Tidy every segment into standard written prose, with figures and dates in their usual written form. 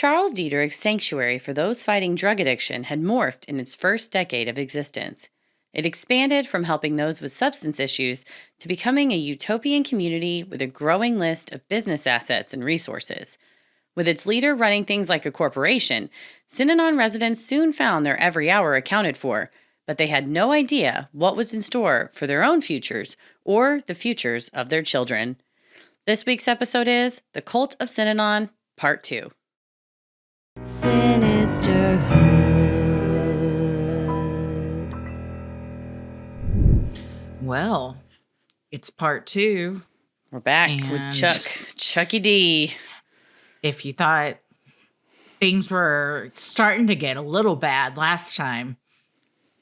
Charles Dederich's sanctuary for those fighting drug addiction had morphed in its first decade of existence. It expanded from helping those with substance issues to becoming a utopian community with a growing list of business assets and resources. With its leader running things like a corporation, Synanon residents soon found their every hour accounted for, but they had no idea what was in store for their own futures or the futures of their children. This week's episode is The Cult of Synanon, Part 2. Sinisterhood. Well, it's Part 2. We're back with Chucky D. If you thought things were starting to get a little bad last time,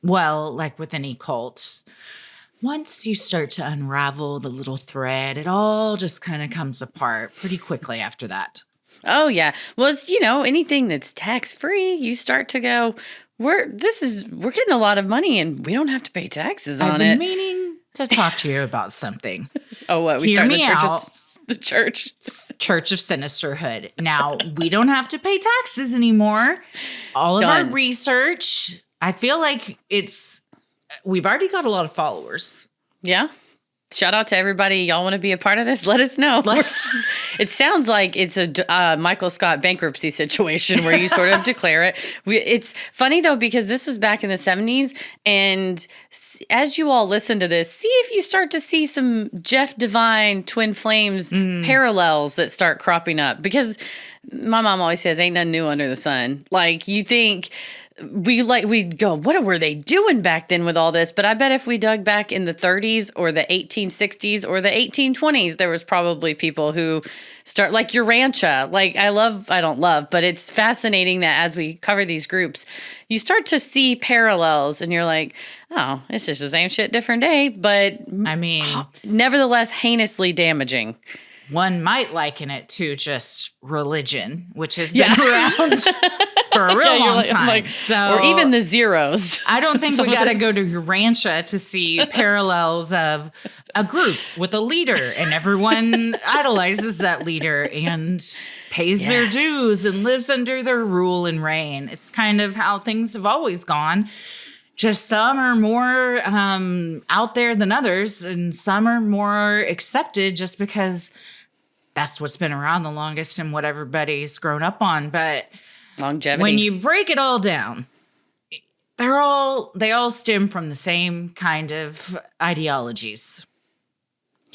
well, like with any cults, once you start to unravel the little thread, it all just kind of comes apart pretty quickly after that. Oh, yeah. Well, it's, anything that's tax-free, you start to go, we're getting a lot of money and we don't have to pay taxes on it. I've been meaning to talk to you about something. Oh, what? We start the church? Church of Sinisterhood. Now, we don't have to pay taxes anymore. All of our research, I feel like we've already got a lot of followers. Yeah. Shout out to everybody. Y'all want to be a part of this? Let us know. It sounds like it's a Michael Scott bankruptcy situation where you sort of declare it. It's funny, though, because this was back in the 70s. And as you all listen to this, see if you start to see some Jeff Divine Twin Flames parallels that start cropping up. Because my mom always says, ain't nothing new under the sun. Like, you think... We go, what were they doing back then with all this? But I bet if we dug back in the 30s or the 1860s or the 1820s, there was probably people who start like Urantia. Like I don't love, but it's fascinating that as we cover these groups, you start to see parallels and you're like, oh, it's just the same shit, different day. But I mean, nevertheless, heinously damaging. One might liken it to just religion, which has been around for a real long time. Or even the zeros. I don't think we got to go to Urantia to see parallels of a group with a leader, and everyone idolizes that leader and pays their dues and lives under their rule and reign. It's kind of how things have always gone. Just some are more out there than others, and some are more accepted just because that's what's been around the longest and what everybody's grown up on. But longevity. When you break it all down, they all stem from the same kind of ideologies.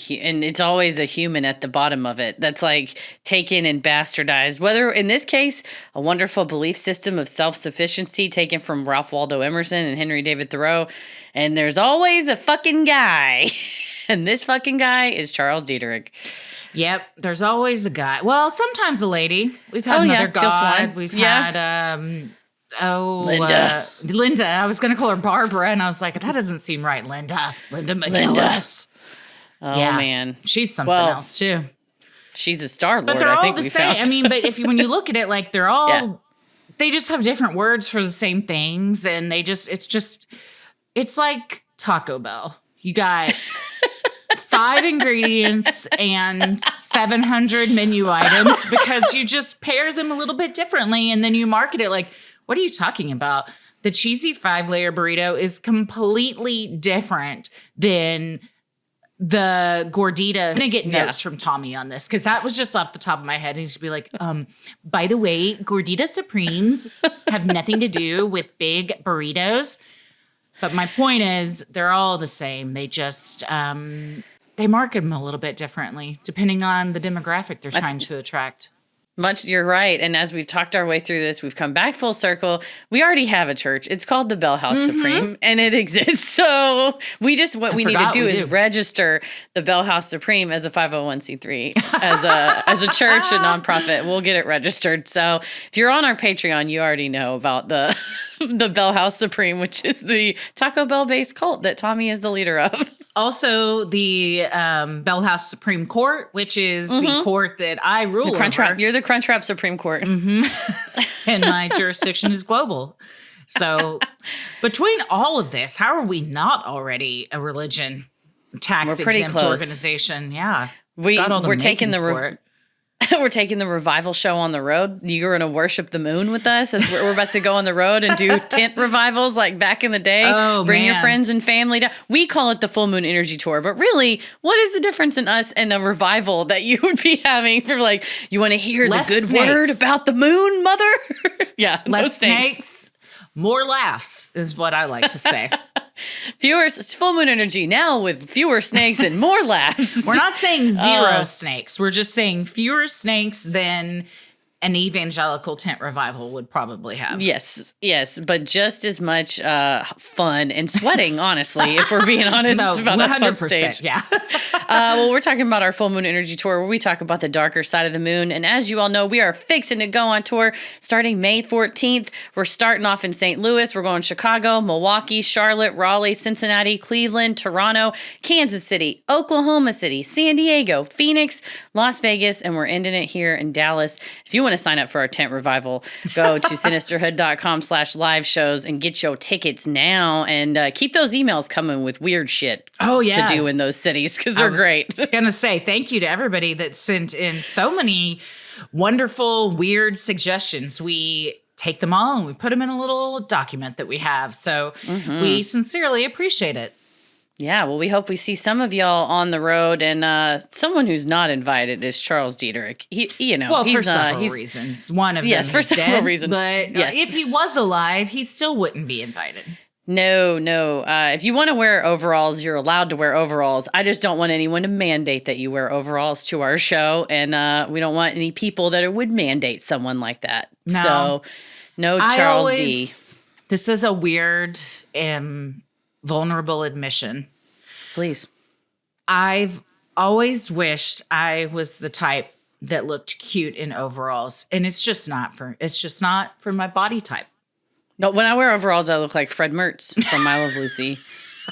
And it's always a human at the bottom of it that's like taken and bastardized. Whether in this case, a wonderful belief system of self-sufficiency taken from Ralph Waldo Emerson and Henry David Thoreau. And there's always a fucking guy. And this fucking guy is Charles Dederich. Yep, there's always a guy. Well, sometimes a lady. We've had another god. We've had Linda. Linda. I was going to call her Barbara, and I was like, that doesn't seem right. Linda McGillis. Oh, man. She's something else, too. She's a Star Lord, but they're all the same. I mean, but when you look at it, like, they're all, they just have different words for the same things, and it's like Taco Bell. You got 5 ingredients and 700 menu items because you just pair them a little bit differently, and then you market it like, what are you talking about? The cheesy 5-layer burrito is completely different than the gordita. I'm going to get notes from Tommy on this because that was just off the top of my head. And he'd just be like, by the way, gordita supremes have nothing to do with big burritos. But my point is they're all the same. They just, they market them a little bit differently depending on the demographic they're trying to attract. You're right. And as we've talked our way through this, we've come back full circle. We already have a church. It's called the Bell House Supreme, and it exists. So what we need to do is register the Bell House Supreme as a 501c3, as a church, a nonprofit. We'll get it registered. So if you're on our Patreon, you already know about the Bell House Supreme, which is the Taco Bell-based cult that Tommy is the leader of. Also, the Bell House Supreme Court, which is the court that I rule over. You're the Crunchwrap Supreme Court. And my jurisdiction is global. So between all of this, how are we not already a religion tax exempt organization? Yeah. We're taking the We're taking the revival show on the road. You're going to worship the moon with us as we're about to go on the road and do tent revivals like back in the day. Bring your friends and family down. We call it the Full Moon Energy Tour, but really, what is the difference in us and a revival that you would be having for like, you want to hear less the good snakes. word about the moon, mother? Yeah. Less no snakes, more laughs is what I like to say. It's Full Moon Energy now with fewer snakes and more laughs. We're not saying zero snakes. We're just saying fewer snakes than an evangelical tent revival would probably have. Yes, but just as much fun and sweating, honestly, if we're being honest about us on stage. Yeah. Well, we're talking about our Full Moon Energy Tour where we talk about the darker side of the moon. And as you all know, we are fixing to go on tour starting May 14th. We're starting off in St. Louis. We're going Chicago, Milwaukee, Charlotte, Raleigh, Cincinnati, Cleveland, Toronto, Kansas City, Oklahoma City, San Diego, Phoenix, Las Vegas, and we're ending it here in Dallas. If you want to sign up for our tent revival, go to sinisterhood.com/live shows and get your tickets now. And keep those emails coming with weird shit to do in those cities because they're great. Gonna say thank you to everybody that sent in so many wonderful, weird suggestions. We take them all and we put them in a little document that we have. So we sincerely appreciate it. Yeah, well, we hope we see some of y'all on the road, and someone who's not invited is Charles Dederich. For several reasons. One of them is for several dead, reasons. But if he was alive, he still wouldn't be invited. No. If you want to wear overalls, you're allowed to wear overalls. I just don't want anyone to mandate that you wear overalls to our show, and we don't want any people that would mandate someone like that. No. So, no Charles D. This is a weird vulnerable admission. Please. I've always wished I was the type that looked cute in overalls, and it's just not for my body type. No, when I wear overalls, I look like Fred Mertz from My Love Lucy.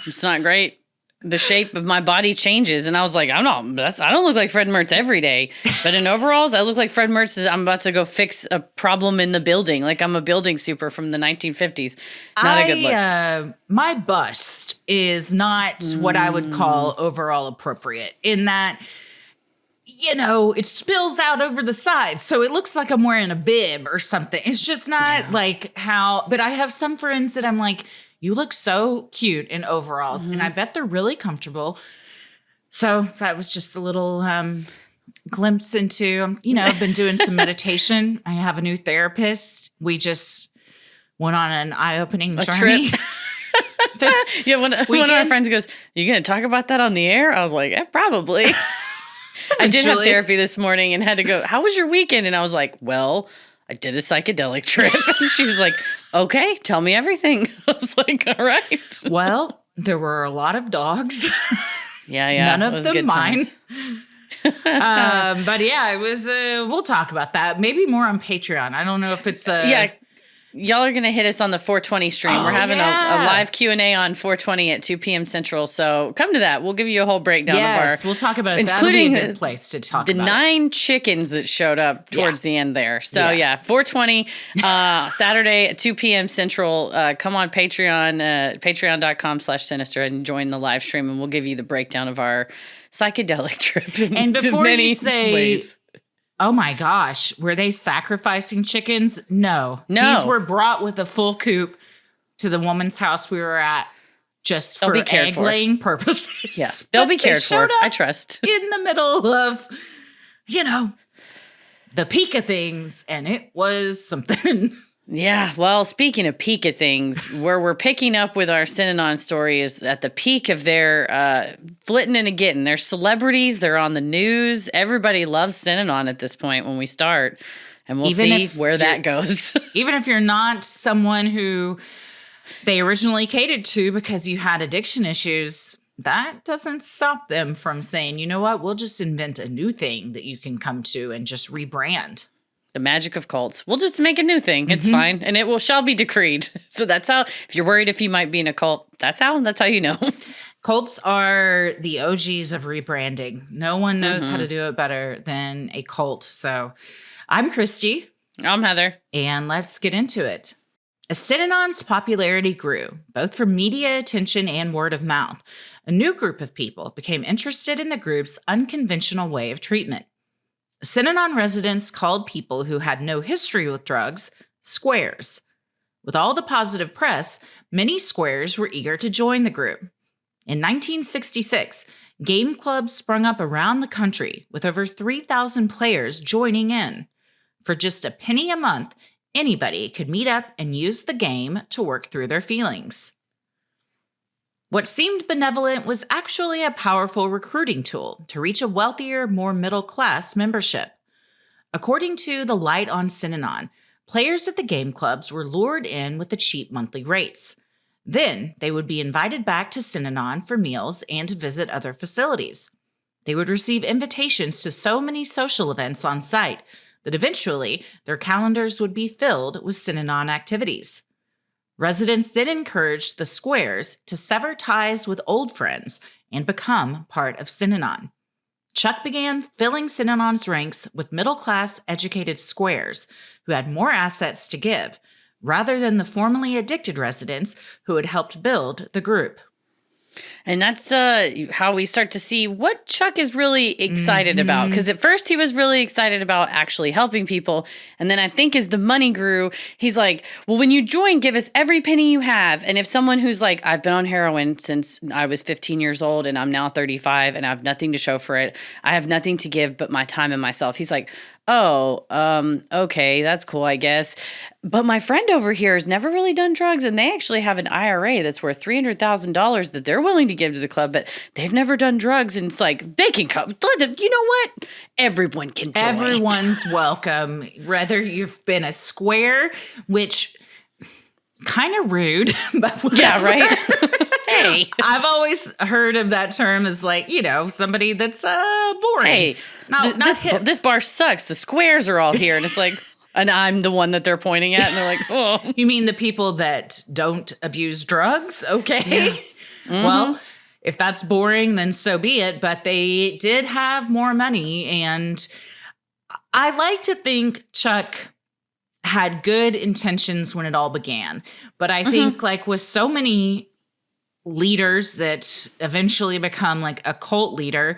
It's not great. The shape of my body changes, and I was like, I don't look like Fred Mertz every day. But in overalls, I look like Fred Mertz. I'm about to go fix a problem in the building, like I'm a building super from the 1950s. Not a good look. My bust is not what I would call overall appropriate. In that, it spills out over the side, so it looks like I'm wearing a bib or something. It's just not like how. But I have some friends that I'm like, you look so cute in overalls, and I bet they're really comfortable. So that was just a little glimpse into, I've been doing some meditation. I have a new therapist. We just went on an eye-opening journey. One of our friends goes, "You going to talk about that on the air?" I was like, probably. I did have therapy this morning and had to go, "How was your weekend?" And I was like, "Well, I did a psychedelic trip." And she was like, "Okay, tell me everything." I was like, "All right." Well, there were a lot of dogs. Yeah. None of them mine. But yeah, it was, we'll talk about that. Maybe more on Patreon. I don't know if it's Y'all are going to hit us on the 420 stream. We're having a live Q&A on 420 at 2 p.m. Central. So come to that. We'll give you a whole breakdown of our... We'll talk about it. Including That'll be a good place to talk about the 9 chickens that showed up towards the end there. So 420 Saturday at 2 p.m. Central. Come on Patreon, patreon.com/sinister and join the live stream, and we'll give you the breakdown of our psychedelic trip. And before you say... Oh my gosh, were they sacrificing chickens? No. These were brought with a full coop to the woman's house we were at just for egg laying purposes. Yeah, they'll be cared for. I trust. In the middle of, the peak of things, and it was something. Yeah, well, speaking of peak of things, where we're picking up with our Synanon story is at the peak of their flitting and getting. They're celebrities. They're on the news. Everybody loves Synanon at this point when we start, and we'll see where that goes. Even if you're not someone who they originally catered to because you had addiction issues, that doesn't stop them from saying, you know what, we'll just invent a new thing that you can come to and just rebrand. The magic of cults. We'll just make a new thing. It's fine. And it shall be decreed. So that's how, if you're worried if you might be in a cult, that's how you know. Cults are the OGs of rebranding. No one knows how to do it better than a cult. So I'm Christy. I'm Heather. And let's get into it. As Synanon's popularity grew, both from media attention and word of mouth, a new group of people became interested in the group's unconventional way of treatment. Synanon residents called people who had no history with drugs squares. With all the positive press, many squares were eager to join the group. In 1966, game clubs sprung up around the country with over 3,000 players joining in. For just a penny a month, anybody could meet up and use the game to work through their feelings. What seemed benevolent was actually a powerful recruiting tool to reach a wealthier, more middle-class membership. According to The Light on Synanon, players at the game clubs were lured in with the cheap monthly rates. Then they would be invited back to Synanon for meals and to visit other facilities. They would receive invitations to so many social events on site that eventually their calendars would be filled with Synanon activities. Residents then encouraged the squares to sever ties with old friends and become part of Synanon. Chuck began filling Synanon's ranks with middle-class educated squares who had more assets to give, rather than the formerly addicted residents who had helped build the group. And that's how we start to see what Chuck is really excited about. Because at first he was really excited about actually helping people. And then I think as the money grew, he's like, well, when you join, give us every penny you have. And if someone who's like, I've been on heroin since I was 15 years old and I'm now 35 and I have nothing to show for it. I have nothing to give but my time and myself. He's like, oh, okay, that's cool, I guess. But my friend over here has never really done drugs, and they actually have an IRA that's worth $300,000 that they're willing to give to the club, but they've never done drugs. And it's like, they can come. Let them, you know what? Everyone can join. Everyone's welcome, whether you've been a square, which kind of rude, but whatever. Yeah, right? Hey. I've always heard of that term as like, somebody that's boring. Hey, this bar sucks. The squares are all here. And it's like, and I'm the one that they're pointing at. And they're like, oh. You mean the people that don't abuse drugs? Okay. Yeah. Mm-hmm. Well, if that's boring, then so be it. But they did have more money. And I like to think Chuck had good intentions when it all began. But I think like with so many leaders that eventually become like a cult leader,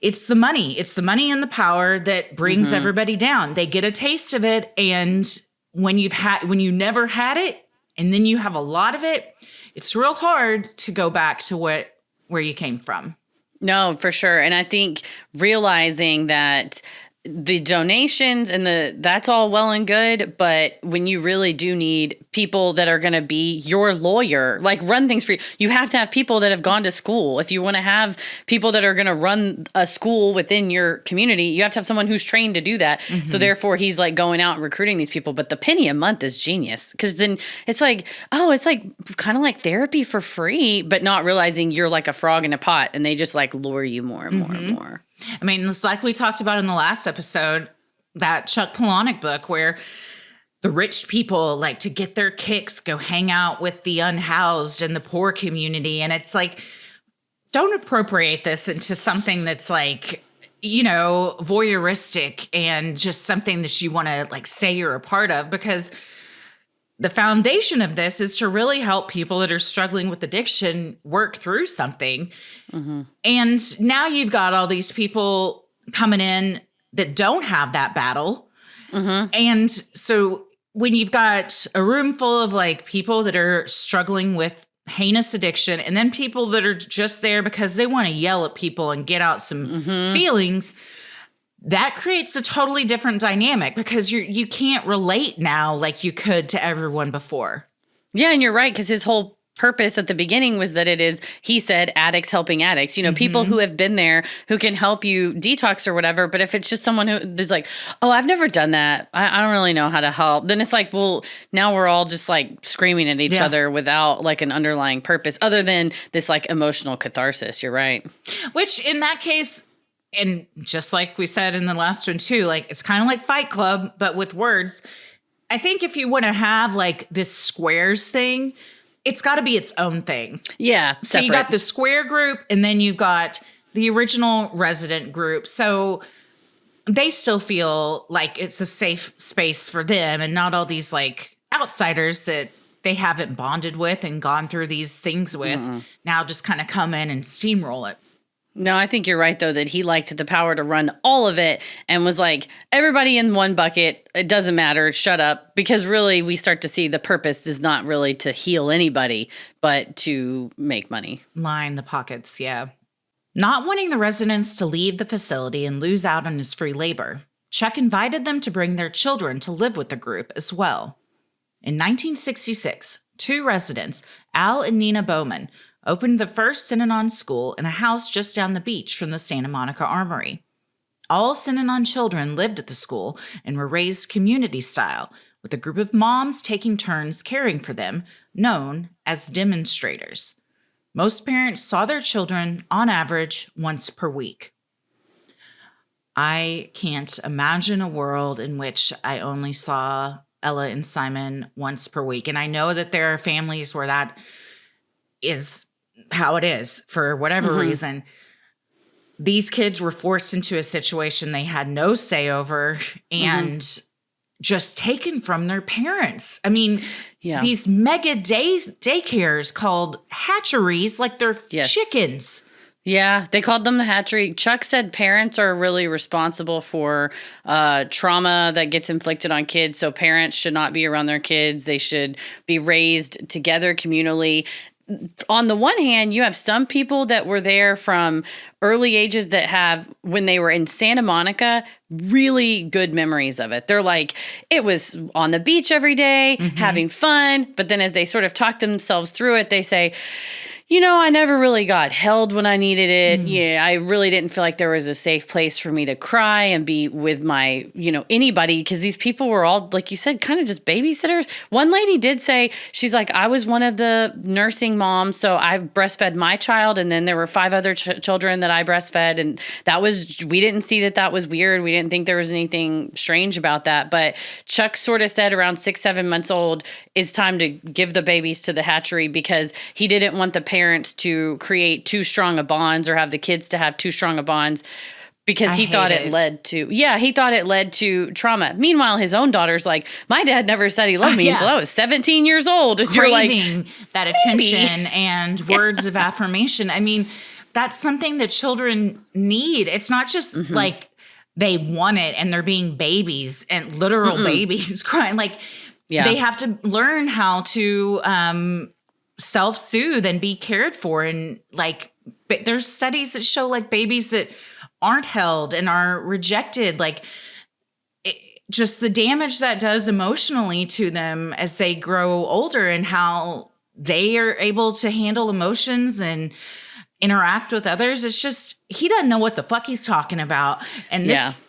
it's the money. It's the money and the power that brings everybody down. They get a taste of it. And when you never had it and then you have a lot of it, it's real hard to go back to where you came from. No, for sure. And I think realizing that the donations and that's all well and good, but when you really do need people that are going to be your lawyer, like run things for you, you have to have people that have gone to school. If you want to have people that are going to run a school within your community, you have to have someone who's trained to do that. So therefore he's like going out and recruiting these people. But the penny a month is genius, because then it's like, oh, it's like kind of like therapy for free, but not realizing you're like a frog in a pot and they just like lure you more and more and more. I mean, it's like we talked about in the last episode, that Chuck Palahniuk book where the rich people like to get their kicks, go hang out with the unhoused and the poor community. And it's like, don't appropriate this into something that's like, voyeuristic and just something that you want to like say you're a part of, because the foundation of this is to really help people that are struggling with addiction work through something. And now you've got all these people coming in that don't have that battle. And so when you've got a room full of like people that are struggling with heinous addiction, and then people that are just there because they want to yell at people and get out some feelings, that creates a totally different dynamic, because you can't relate now like you could to everyone before. Yeah, and you're right, because his whole purpose at the beginning was that it is, he said, addicts helping addicts. People who have been there who can help you detox or whatever. But if it's just someone who is like, oh, I've never done that, I don't really know how to help, then it's like, well, now we're all just like screaming at each other without like an underlying purpose other than this like emotional catharsis. You're right. Which in that case, and just like we said in the last one too, like it's kind of like Fight Club, but with words. I think if you want to have like this squares thing, it's got to be its own thing. Yeah. So you got the square group, and then you've got the original resident group. So they still feel like it's a safe space for them and not all these like outsiders that they haven't bonded with and gone through these things with now just kind of come in and steamroll it. No, I think you're right, though, that he liked the power to run all of it and was like, everybody in one bucket, it doesn't matter, shut up. Because really, we start to see the purpose is not really to heal anybody, but to make money. Line the pockets, yeah. Not wanting the residents to leave the facility and lose out on his free labor, Chuck invited them to bring their children to live with the group as well. In 1966, 2 residents, Al and Nina Bowman, opened the first Synanon school in a house just down the beach from the Santa Monica Armory. All Synanon children lived at the school and were raised community style, with a group of moms taking turns caring for them, known as demonstrators. Most parents saw their children, on average, once per week. I can't imagine a world in which I only saw Ella and Simon once per week. And I know that there are families where that is how it is for whatever reason. These kids were forced into a situation they had no say over and just taken from their parents. I mean, these mega daycares called hatcheries, like they're chickens. Yeah, they called them the hatchery. Chuck said parents are really responsible for trauma that gets inflicted on kids. So parents should not be around their kids. They should be raised together communally. On the one hand, you have some people that were there from early ages that have, when they were in Santa Monica, really good memories of it. They're like, it was on the beach every day, having fun. But then as they sort of talk themselves through it, they say, you know, I never really got held when I needed it. Yeah, I really didn't feel like there was a safe place for me to cry and be with my, anybody. Because these people were all, like you said, kind of just babysitters. One lady did say, she's like, I was one of the nursing moms. So I breastfed my child. And then there were 5 other children that I breastfed. And we didn't see that was weird. We didn't think there was anything strange about that. But Chuck sort of said around 6, 7 months old, it's time to give the babies to the hatchery because he didn't want the parents to create too strong of bonds or have the kids to have too strong of bonds because he thought it led to trauma. Meanwhile, his own daughter's like, my dad never said he loved me until I was 17 years old. And craving you're like, that attention and words of affirmation. I mean, that's something that children need. It's not just like they want it and they're being babies and literal babies crying. Like they have to learn how to self-soothe and be cared for. And like, there's studies that show like babies that aren't held and are rejected, like just the damage that does emotionally to them as they grow older and how they are able to handle emotions and interact with others. It's just, he doesn't know what the fuck he's talking about. And this,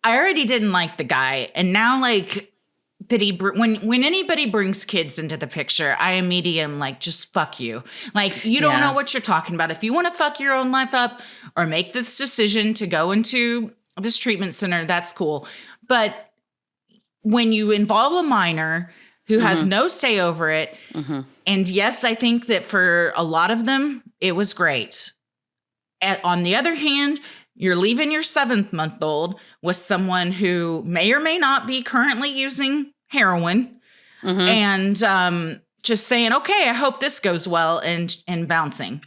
I already didn't like the guy. And now like, that when anybody brings kids into the picture, I immediately am like, just fuck you. Like, you don't know what you're talking about. If you want to fuck your own life up or make this decision to go into this treatment center, that's cool. But when you involve a minor who has no say over it, and yes, I think that for a lot of them, it was great. On the other hand, you're leaving your 7th-month-old with someone who may or may not be currently using heroin and just saying, okay, I hope this goes well and bouncing.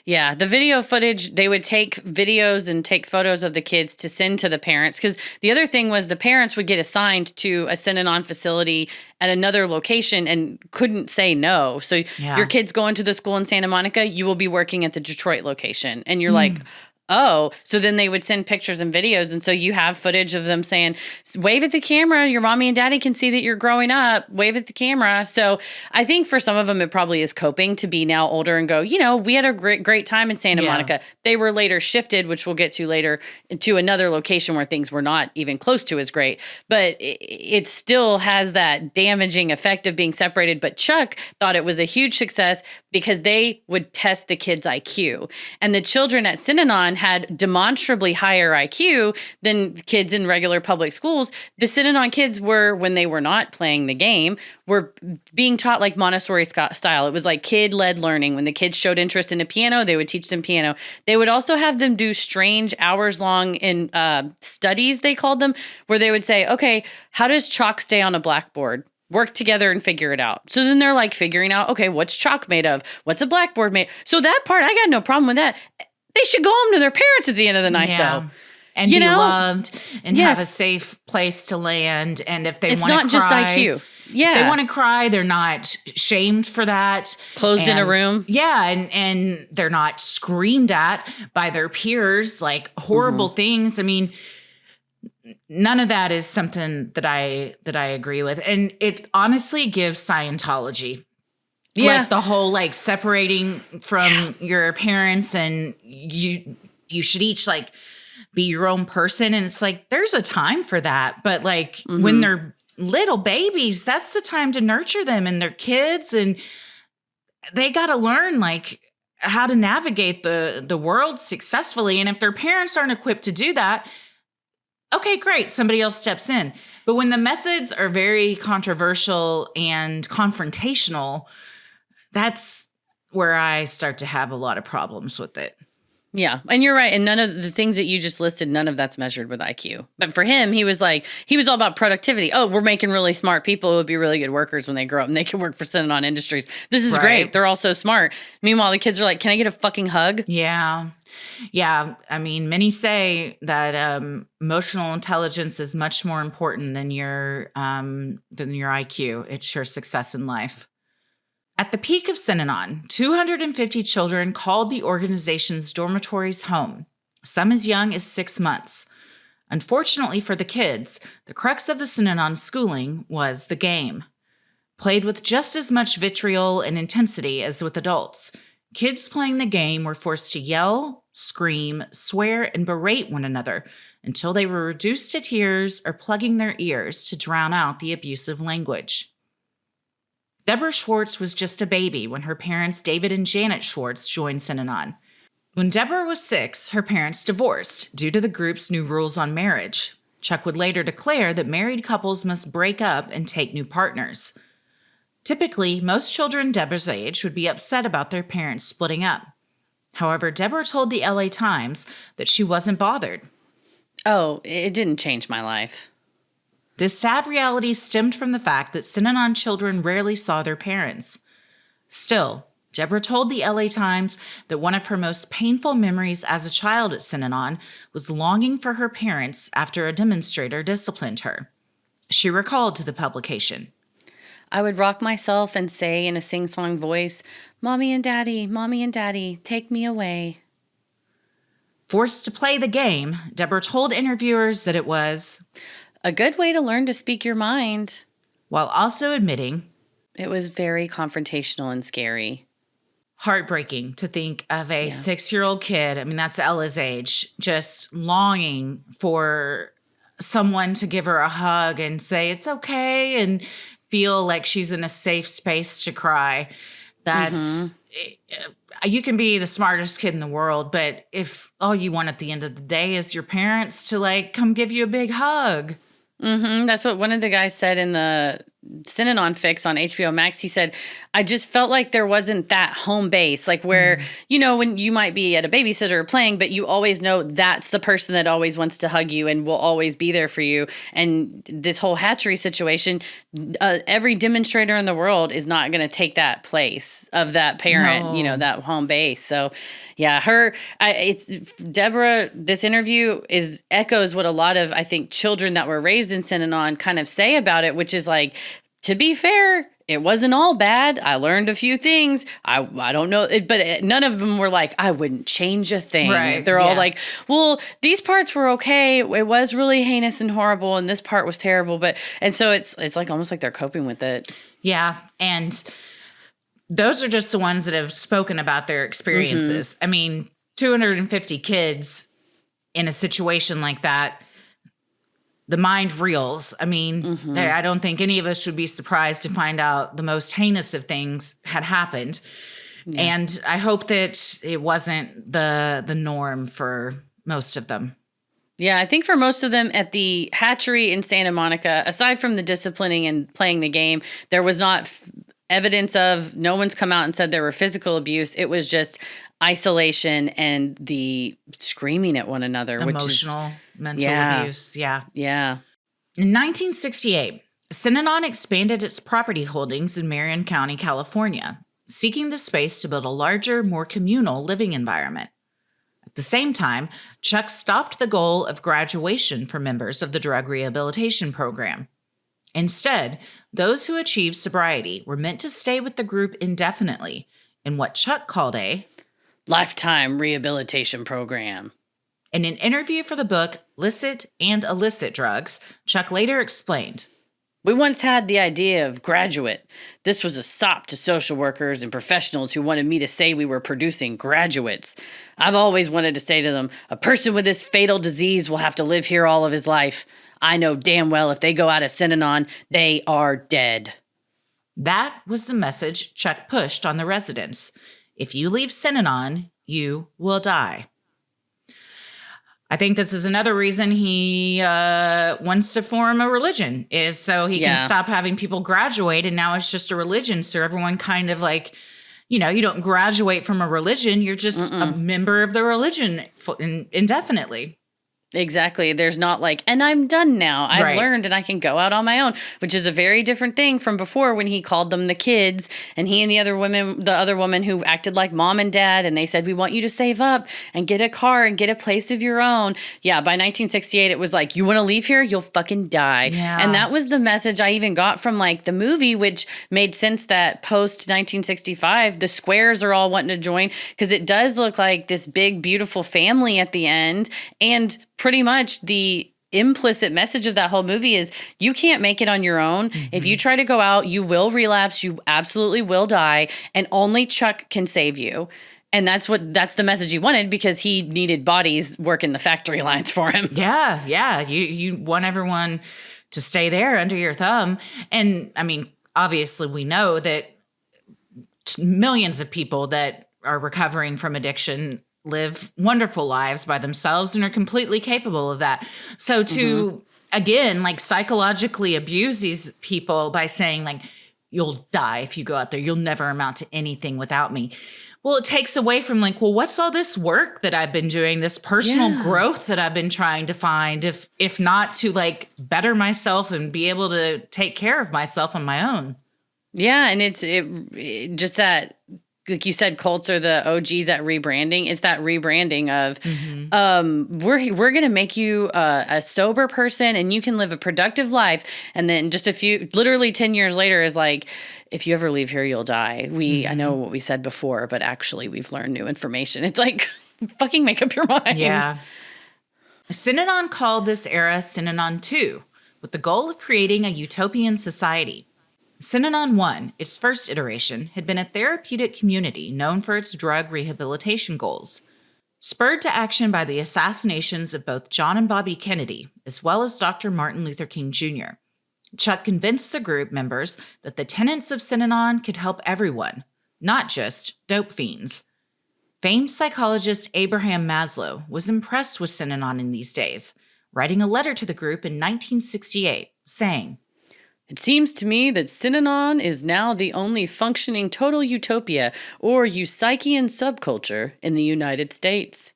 Yeah, the video footage, they would take videos and take photos of the kids to send to the parents. Because the other thing was the parents would get assigned to a Synanon facility at another location and couldn't say no. So your kid's going to the school in Santa Monica, you will be working at the Detroit location. And you're like, oh, so then they would send pictures and videos. And so you have footage of them saying, wave at the camera. Your mommy and daddy can see that you're growing up. Wave at the camera. So I think for some of them, it probably is coping to be now older and go, we had a great time in Santa Monica. They were later shifted, which we'll get to later, to another location where things were not even close to as great. But it still has that damaging effect of being separated. But Chuck thought it was a huge success because they would test the kids' IQ. And the children at Synanon had demonstrably higher IQ than kids in regular public schools. The Synanon kids were, when they were not playing the game, were being taught like Montessori style. It was like kid-led learning. When the kids showed interest in a piano, they would teach them piano. They would also have them do strange hours-long in studies, they called them, where they would say, okay, how does chalk stay on a blackboard? Work together and figure it out. So then they're like figuring out, okay, what's chalk made of? What's a blackboard made? So that part, I got no problem with that. They should go home to their parents at the end of the night, though. And be loved and have a safe place to land. And if they want to cry. It's not just IQ. Yeah. If they want to cry, they're not shamed for that. Closed in a room. Yeah. And they're not screamed at by their peers, like horrible things. I mean, none of that is something that I agree with. And it honestly gives Scientology. Yeah. Like the whole like separating from your parents and you should each like be your own person. And it's like, there's a time for that. But like when they're little babies, that's the time to nurture them and their kids. And they got to learn like how to navigate the world successfully. And if their parents aren't equipped to do that, okay, great. Somebody else steps in. But when the methods are very controversial and confrontational, that's where I start to have a lot of problems with it. Yeah. And you're right. And none of the things that you just listed, none of that's measured with IQ. But for him, he was all about productivity. Oh, we're making really smart people who would be really good workers when they grow up and they can work for Synanon Industries. This is great. They're all so smart. Meanwhile, the kids are like, can I get a fucking hug? Yeah. Yeah. I mean, many say that emotional intelligence is much more important than your IQ. It's your success in life. At the peak of Synanon, 250 children called the organization's dormitories home, some as young as 6 months. Unfortunately for the kids, the crux of the Synanon schooling was the game. Played with just as much vitriol and intensity as with adults, kids playing the game were forced to yell, scream, swear, and berate one another until they were reduced to tears or plugging their ears to drown out the abusive language. Deborah Schwartz was just a baby when her parents, David and Janet Schwartz, joined Synanon. When Deborah was 6, her parents divorced due to the group's new rules on marriage. Chuck would later declare that married couples must break up and take new partners. Typically, most children Deborah's age would be upset about their parents splitting up. However, Deborah told the LA Times that she wasn't bothered. Oh, it didn't change my life. This sad reality stemmed from the fact that Synanon children rarely saw their parents. Still, Deborah told the LA Times that one of her most painful memories as a child at Synanon was longing for her parents after a demonstrator disciplined her. She recalled to the publication, I would rock myself and say in a sing-song voice, Mommy and Daddy, take me away. Forced to play the game, Deborah told interviewers that it was a good way to learn to speak your mind. While also admitting it was very confrontational and scary. Heartbreaking to think of a 6-year-old kid, I mean, that's Ella's age, just longing for someone to give her a hug and say it's okay and feel like she's in a safe space to cry. That's, you can be the smartest kid in the world, but if all you want at the end of the day is your parents to like come give you a big hug. That's what one of the guys said in the Synanon Fix on HBO Max. He said, I just felt like there wasn't that home base, like where, you know, when you might be at a babysitter or playing, but you always know that's the person that always wants to hug you and will always be there for you. And this whole hatchery situation, every demonstrator in the world is not going to take that place of that parent, you know, that home base. So yeah, it's Deborah, this interview echoes what a lot of, I think, children that were raised in Synanon kind of say about it, which is like, to be fair, it wasn't all bad. I learned a few things. I don't know, but none of them were like, I wouldn't change a thing. Right. They're all like, well, these parts were okay. It was really heinous and horrible, and this part was terrible. And so it's like almost like they're coping with it. Yeah, and those are just the ones that have spoken about their experiences. I mean, 250 kids in a situation like that, the mind reels. I mean, I don't think any of us should be surprised to find out the most heinous of things had happened. Yeah. And I hope that it wasn't the norm for most of them. Yeah, I think for most of them at the hatchery in Santa Monica, aside from the disciplining and playing the game, there was not evidence of, no one's come out and said there were physical abuse. It was just isolation and the screaming at one another. Emotional, mental abuse. Yeah. Yeah. In 1968, Synanon expanded its property holdings in Marion County, California, seeking the space to build a larger, more communal living environment. At the same time, Chuck stopped the goal of graduation for members of the drug rehabilitation program. Instead, those who achieved sobriety were meant to stay with the group indefinitely in what Chuck called a lifetime rehabilitation program. In an interview for the book Licit and Illicit Drugs, Chuck later explained, "We once had the idea of graduate. This was a sop to social workers and professionals who wanted me to say we were producing graduates. I've always wanted to say to them, a person with this fatal disease will have to live here all of his life. I know damn well if they go out of Synanon, they are dead." That was the message Chuck pushed on the residents. If you leave Synanon, you will die. I think this is another reason he wants to form a religion, is so he can stop having people graduate. And now it's just a religion. So everyone kind of like, you don't graduate from a religion. You're just a member of the religion indefinitely. Exactly. There's not like, and I'm done now. I've learned and I can go out on my own, which is a very different thing from before when he called them the kids, and he and the other woman who acted like mom and dad, and they said, we want you to save up and get a car and get a place of your own. Yeah, by 1968, it was like, you want to leave here? You'll fucking die. Yeah. And that was the message I even got from like the movie, which made sense that post 1965, the squares are all wanting to join, because it does look like this big, beautiful family at the end. And pretty much the implicit message of that whole movie is you can't make it on your own. Mm-hmm. If you try to go out, you will relapse. You absolutely will die. And only Chuck can save you. And that's the message he wanted, because he needed bodies working the factory lines for him. Yeah. Yeah. You want everyone to stay there under your thumb. And I mean, obviously we know that millions of people that are recovering from addiction live wonderful lives by themselves and are completely capable of that. So to, again, like psychologically abuse these people by saying like, you'll die if you go out there, you'll never amount to anything without me. Well, it takes away from like, well, what's all this work that I've been doing, this personal growth that I've been trying to find, if not to like better myself and be able to take care of myself on my own. Yeah. And it's just that, like you said, cults are the OGs at rebranding. It's that rebranding of we're going to make you a sober person and you can live a productive life. And then just literally 10 years later is like, if you ever leave here, you'll die. I know what we said before, but actually we've learned new information. It's like, fucking make up your mind. Yeah. Synanon called this era Synanon 2, with the goal of creating a utopian society. Synanon 1, its first iteration, had been a therapeutic community known for its drug rehabilitation goals. Spurred to action by the assassinations of both John and Bobby Kennedy, as well as Dr. Martin Luther King Jr., Chuck convinced the group members that the tenets of Synanon could help everyone, not just dope fiends. Famed psychologist Abraham Maslow was impressed with Synanon in these days, writing a letter to the group in 1968, saying, "It seems to me that Synanon is now the only functioning total utopia or Eutychian subculture in the United States."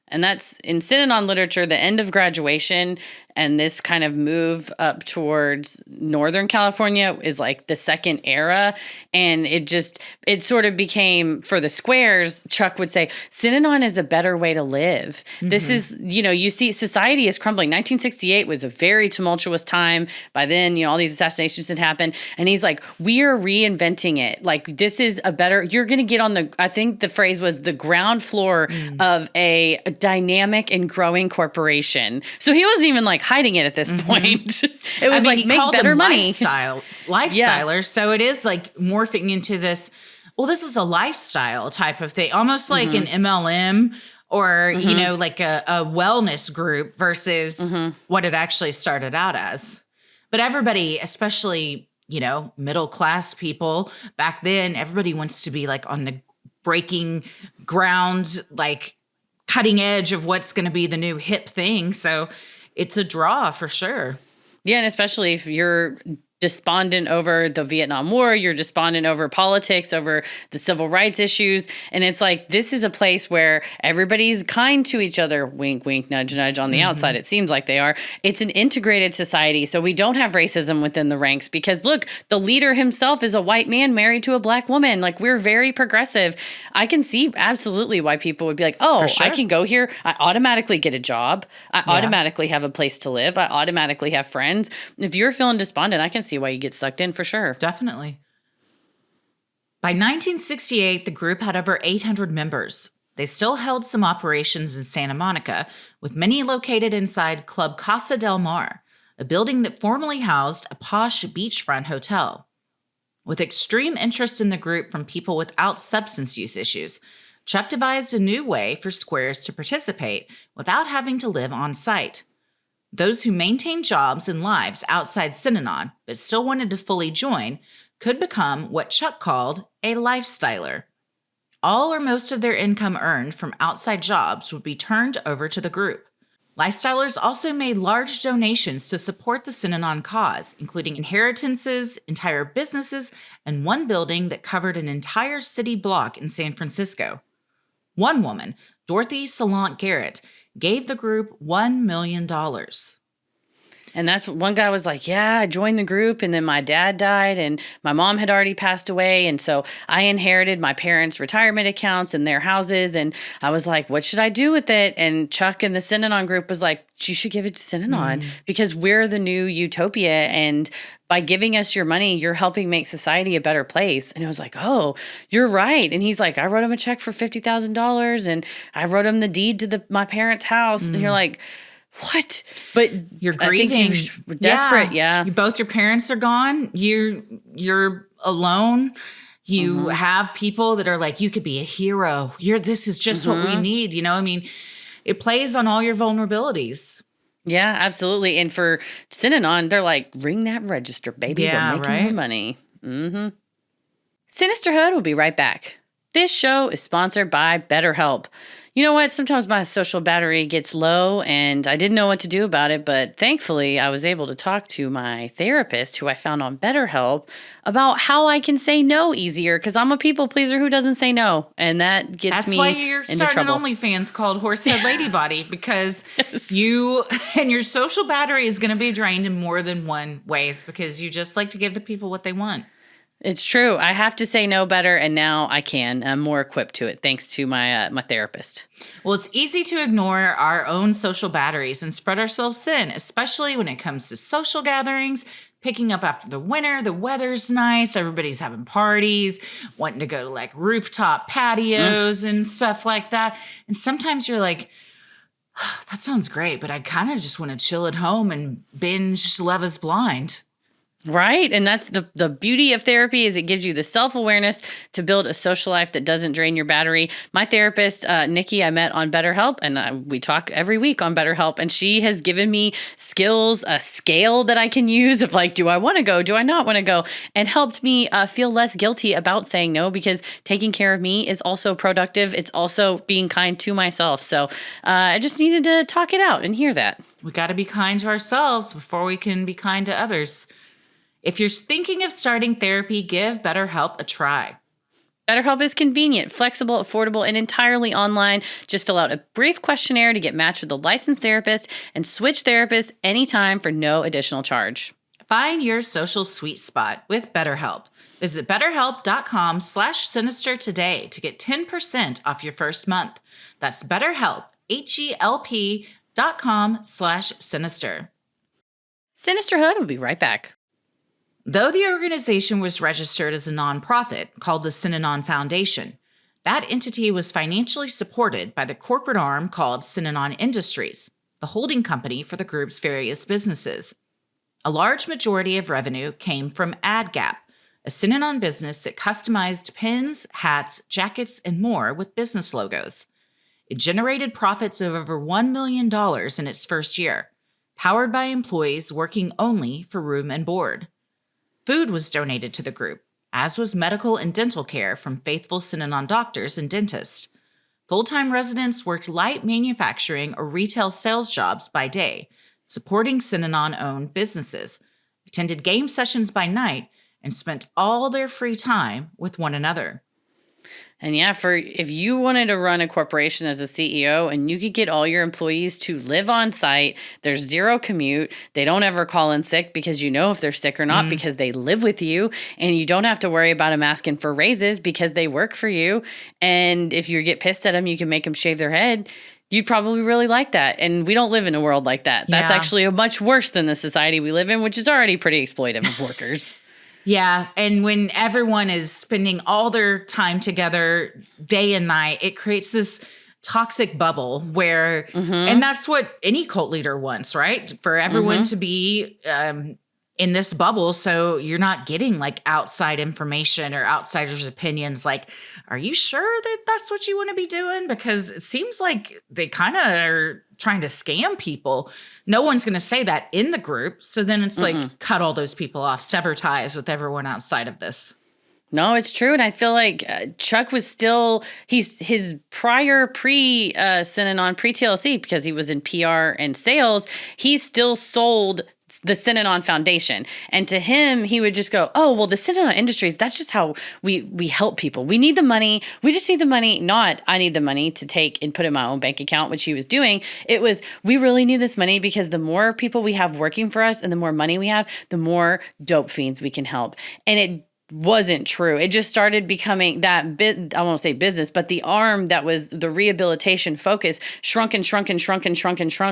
And that's, in Synanon literature, the end of graduation and this kind of move up towards Northern California is like the second era. And it sort of became, for the squares, Chuck would say, Synanon is a better way to live. Mm-hmm. This is, you see society is crumbling. 1968 was a very tumultuous time. By then, all these assassinations had happened. And he's like, we are reinventing it. Like, this is you're going to get on I think the phrase was the ground floor of a dynamic and growing corporation. So he wasn't even like hiding it at this point. It was like, make better money. Lifestylers. Yeah. So it is like morphing into this, well, this is a lifestyle type of thing, almost like an MLM or, like a wellness group versus what it actually started out as. But everybody, especially, middle class people back then, everybody wants to be like on the breaking ground, like cutting edge of what's going to be the new hip thing. So it's a draw for sure. Yeah, and especially if you're despondent over the Vietnam War, you're despondent over politics, over the civil rights issues. And it's like, this is a place where everybody's kind to each other. Wink, wink, nudge, nudge on the outside. It seems like they are. It's an integrated society. So we don't have racism within the ranks because look, the leader himself is a white man married to a black woman. Like, we're very progressive. I can see absolutely why people would be like, oh, sure. I can go here. I automatically get a job. I automatically have a place to live. I automatically have friends. If you're feeling despondent, I can see why you get sucked in for sure. Definitely. By 1968, the group had over 800 members. They still held some operations in Santa Monica, with many located inside Club Casa del Mar, a building that formerly housed a posh beachfront hotel. With extreme interest in the group from people without substance use issues, Chuck devised a new way for squares to participate without having to live on site. Those who maintained jobs and lives outside Synanon but still wanted to fully join could become what Chuck called a lifestyler. All or most of their income earned from outside jobs would be turned over to the group. Lifestylers also made large donations to support the Synanon cause, including inheritances, entire businesses, and one building that covered an entire city block in San Francisco. One woman, Dorothy Salant Garrett, gave the group $1 million. And that's what one guy was like, yeah, I joined the group and then my dad died and my mom had already passed away. And so I inherited my parents' retirement accounts and their houses. And I was like, what should I do with it? And Chuck and the Synanon group was like, you should give it to Synanon because we're the new utopia. And by giving us your money, you're helping make society a better place. And I was like, oh, you're right. And he's like, I wrote him a check for $50,000 and I wrote him the deed to my parents' house. And you're like, what? But you're grieving. You're desperate. Yeah. Both your parents are gone. You're alone. You have people that are like, you could be a hero. This is just what we need. You know, I mean, it plays on all your vulnerabilities. Yeah, absolutely. And for Synanon, they're like, ring that register, baby. Yeah, we're making more money. Sinisterhood will be right back. This show is sponsored by BetterHelp. You know what? Sometimes my social battery gets low and I didn't know what to do about it, but thankfully I was able to talk to my therapist who I found on BetterHelp about how I can say no easier because I'm a people pleaser who doesn't say no, and that gets me into trouble. That's why you're starting an OnlyFans called Horsehead Lady Body because you and your social battery is going to be drained in more than one ways because you just like to give the people what they want. It's true. I have to say no better, and now I can. I'm more equipped to it thanks to my my therapist. Well, it's easy to ignore our own social batteries and spread ourselves thin, especially when it comes to social gatherings, picking up after the winter, the weather's nice, everybody's having parties, wanting to go to like rooftop patios and stuff like that. And sometimes you're like, oh, that sounds great, but I kind of just want to chill at home and binge Love is Blind. Right. And that's the beauty of therapy is it gives you the self-awareness to build a social life that doesn't drain your battery. My therapist, Nikki, I met on BetterHelp, and we talk every week on BetterHelp, and she has given me skills, a scale that I can use of like, do I want to go? Do I not want to go? And helped me feel less guilty about saying no because taking care of me is also productive. It's also being kind to myself. So I just needed to talk it out and hear that. We got to be kind to ourselves before we can be kind to others. If you're thinking of starting therapy, give BetterHelp a try. BetterHelp is convenient, flexible, affordable, and entirely online. Just fill out a brief questionnaire to get matched with a licensed therapist and switch therapists anytime for no additional charge. Find your social sweet spot with BetterHelp. Visit BetterHelp.com/sinister today to get 10% off your first month. That's BetterHelp, HELP.com/sinister. Sinisterhood will be right back. Though the organization was registered as a nonprofit called the Synanon Foundation, that entity was financially supported by the corporate arm called Synanon Industries, the holding company for the group's various businesses. A large majority of revenue came from AdGap, a Synanon business that customized pins, hats, jackets, and more with business logos. It generated profits of over $1 million in its first year, powered by employees working only for room and board. Food was donated to the group, as was medical and dental care from faithful Synanon doctors and dentists. Full-time residents worked light manufacturing or retail sales jobs by day, supporting Synanon-owned businesses, attended game sessions by night, and spent all their free time with one another. And yeah, if you wanted to run a corporation as a CEO and you could get all your employees to live on site, there's zero commute. They don't ever call in sick because you know if they're sick or not because they live with you, and you don't have to worry about them asking for raises because they work for you. And if you get pissed at them, you can make them shave their head. You'd probably really like that. And we don't live in a world like that. That's actually much worse than the society we live in, which is already pretty exploitive of workers. Yeah. And when everyone is spending all their time together day and night, it creates this toxic bubble where, and that's what any cult leader wants, right? For everyone to be in this bubble. So you're not getting like outside information or outsiders' opinions. Like, are you sure that that's what you want to be doing? Because it seems like they kind of are trying to scam people. No one's going to say that in the group. So then it's like, cut all those people off, sever ties with everyone outside of this. No, it's true. And I feel like Chuck was still, his prior pre-Synanon, pre-TLC, because he was in PR and sales, he still sold the Synanon Foundation. And to him, he would just go, oh, well, the Synanon Industries, that's just how we help people. We need the money. We just need the money. Not, I need the money to take and put in my own bank account, which he was doing. It was, we really need this money because the more people we have working for us and the more money we have, the more dope fiends we can help. And it wasn't true. It just started becoming that bit, I won't say business, but the arm that was the rehabilitation focus shrunk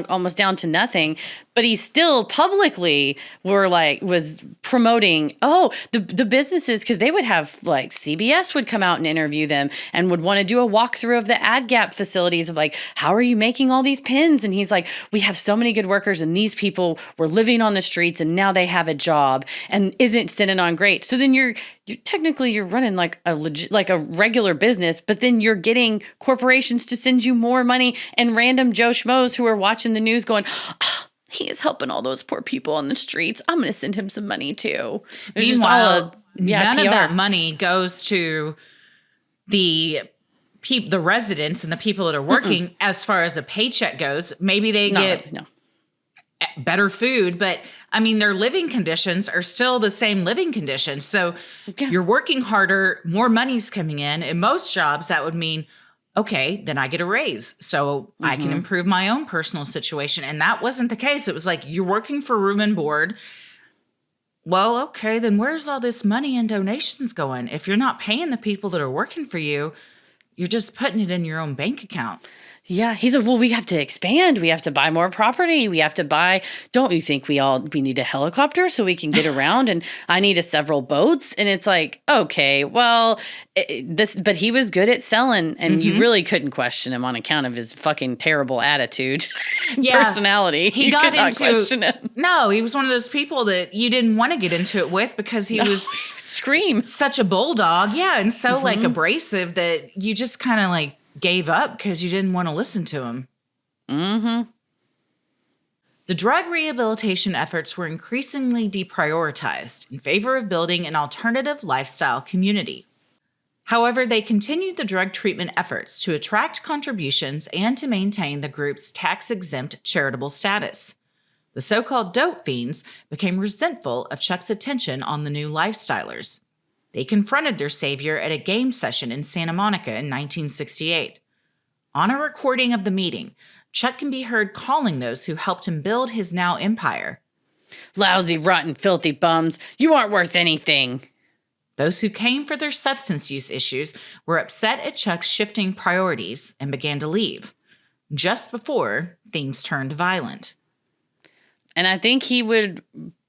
almost down to nothing. But he still publicly was promoting, the businesses, because they would have like CBS would come out and interview them and would want to do a walkthrough of the ad gap facilities of like, how are you making all these pins? And he's like, we have so many good workers and these people were living on the streets and now they have a job. And isn't Synanon great? So then you're running like a regular business, but then you're getting corporations to send you more money and random Joe Schmoes who are watching the news going, he is helping all those poor people on the streets. I'm going to send him some money too. Meanwhile, none of that money goes to the residents and the people that are working as far as a paycheck goes. Maybe they get better food, but I mean, their living conditions are still the same living conditions. So you're working harder, more money's coming in. In most jobs, that would mean, okay, then I get a raise so I can improve my own personal situation. And that wasn't the case. It was like, you're working for room and board. Well, okay, then where's all this money and donations going? If you're not paying the people that are working for you, you're just putting it in your own bank account. Yeah, he said, well, we have to expand. We have to buy more property. We have to buy, don't you think we need a helicopter so we can get around? And I need several boats. And it's like, okay, well, but he was good at selling and you really couldn't question him on account of his fucking terrible attitude, personality. He got into, question him. No, he was one of those people that you didn't want to get into it with because he was such a bulldog. Yeah. And so like abrasive that you just kind of like gave up because you didn't want to listen to him. The drug rehabilitation efforts were increasingly deprioritized in favor of building an alternative lifestyle community. However, they continued the drug treatment efforts to attract contributions and to maintain the group's tax-exempt charitable status. The so-called dope fiends became resentful of Chuck's attention on the new lifestylers. They confronted their savior at a game session in Santa Monica in 1968. On a recording of the meeting, Chuck can be heard calling those who helped him build his now empire lousy, rotten, filthy bums. You aren't worth anything. Those who came for their substance use issues were upset at Chuck's shifting priorities and began to leave, just before things turned violent. And I think he would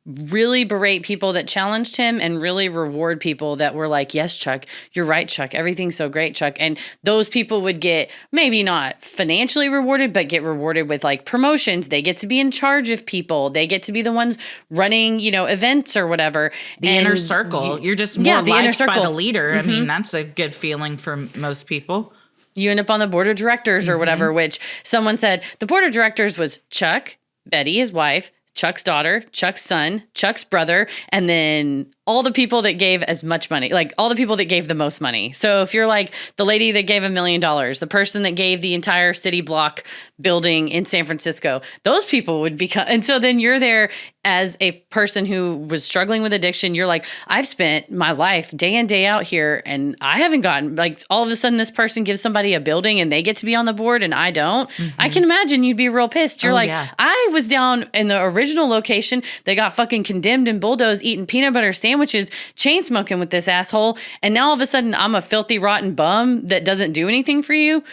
really berate people that challenged him and really reward people that were like, yes, Chuck, you're right, Chuck. Everything's so great, Chuck. And those people would get maybe not financially rewarded, but get rewarded with like promotions. They get to be in charge of people. They get to be the ones running, events or whatever. The inner circle. You're just more liked by the leader. I mean, that's a good feeling for most people. You end up on the board of directors or whatever, which someone said the board of directors was Chuck, Betty, his wife, Chuck's daughter, Chuck's son, Chuck's brother, and then all the people that gave as much money, like all the people that gave the most money. So if you're like the lady that gave $1 million, the person that gave the entire city block building in San Francisco, those people would become, and so then you're there as a person who was struggling with addiction. You're like, I've spent my life day in, day out here, and I haven't gotten, like, all of a sudden this person gives somebody a building and they get to be on the board and I don't. I can imagine you'd be real pissed. You're I was down in the original location. They got fucking condemned and bulldozed, eating peanut butter sandwiches, chain smoking with this asshole. And now all of a sudden I'm a filthy, rotten bum that doesn't do anything for you.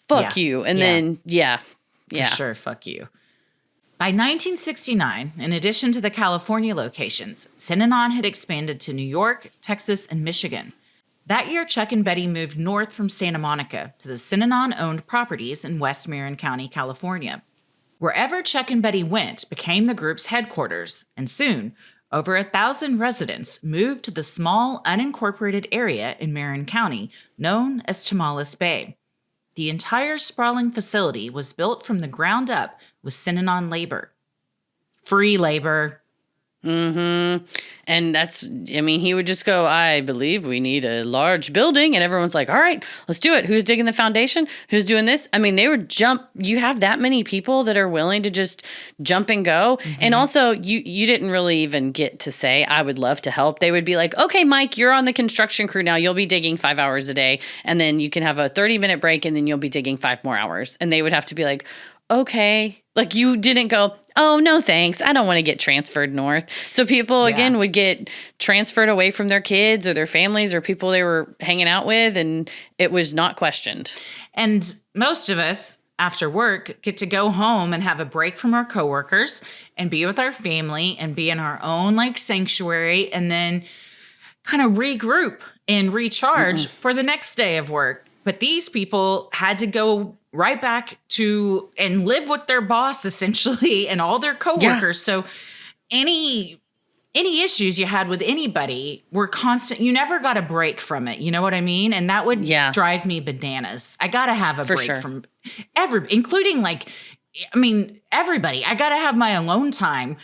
Fuck you. And then, For sure, fuck you. By 1969, in addition to the California locations, Synanon had expanded to New York, Texas, and Michigan. That year, Chuck and Betty moved north from Santa Monica to the Synanon-owned properties in West Marin County, California. Wherever Chuck and Betty went became the group's headquarters, and soon, over 1,000 residents moved to the small, unincorporated area in Marin County known as Tamales Bay. The entire sprawling facility was built from the ground up with Synanon labor. Free labor. And that's, I mean, he would just go, I believe we need a large building. And everyone's like, all right, let's do it. Who's digging the foundation? Who's doing this? I mean, they would jump. You have that many people that are willing to just jump and go. And also, you didn't really even get to say, I would love to help. They would be like, okay, Mike, you're on the construction crew now. You'll be digging 5 hours a day. And then you can have a 30-minute break and then you'll be digging 5 more hours. And they would have to be like, okay. Like, you didn't go, oh, no, thanks. I don't want to get transferred north. So people, again, would get transferred away from their kids or their families or people they were hanging out with, and it was not questioned. And most of us, after work, get to go home and have a break from our coworkers and be with our family and be in our own, like, sanctuary and then kind of regroup and recharge for the next day of work. But these people had to go right back to and live with their boss essentially and all their coworkers. So any issues you had with anybody were constant. You never got a break from it. You know what I mean? And that would drive me bananas. I got to have a break from including everybody. I got to have my alone time.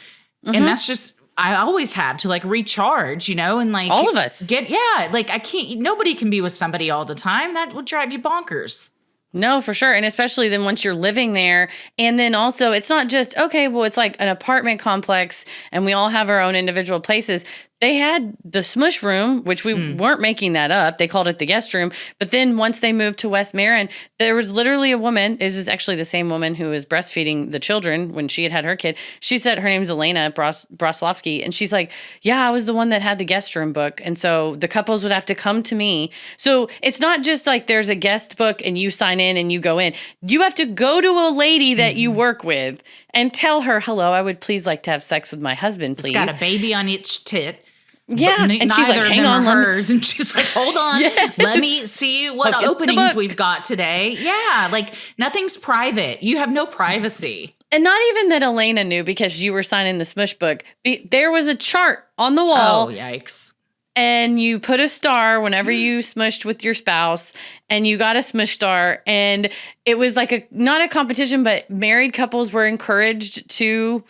And that's just, I always have to like recharge, and like all of us nobody can be with somebody all the time. That would drive you bonkers. No, for sure. And especially then once you're living there. And then also it's not just, okay, well, it's like an apartment complex and we all have our own individual places. They had the smush room, which we weren't making that up. They called it the guest room. But then once they moved to West Marin, there was literally a woman. This is actually the same woman who was breastfeeding the children when she had her kid. She said her name's Elena Broslovsky. And she's like, yeah, I was the one that had the guest room book. And so the couples would have to come to me. So it's not just like there's a guest book and you sign in and you go in. You have to go to a lady that you work with and tell her, hello, I would please like to have sex with my husband, please. It's got a baby on each tit. Yeah, and she's like, hang on, hers. And she's like, hold on, let me see what openings we've got today. Yeah, like nothing's private. You have no privacy. And not even that Elena knew because you were signing the smush book. There was a chart on the wall. Oh, yikes. And you put a star whenever you smushed with your spouse and you got a smush star. And it was like not a competition, but married couples were encouraged to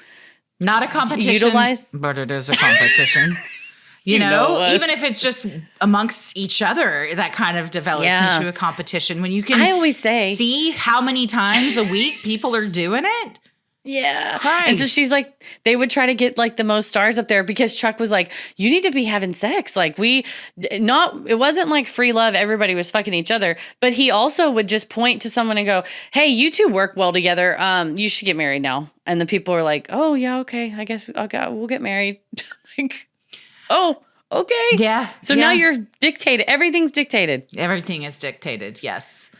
not a competition, utilize. But it is a competition. You know, even if it's just amongst each other, that kind of develops into a competition. When you can I always say, see how many times a week people are doing it. Yeah. Christ. And so she's like, they would try to get like the most stars up there because Chuck was like, you need to be having sex. Like it wasn't like free love. Everybody was fucking each other. But he also would just point to someone and go, hey, you two work well together. You should get married now. And the people are like, oh yeah, okay. I guess we'll get married. Like, oh, okay. Yeah. So now you're dictated. Everything's dictated. Everything is dictated. Yes.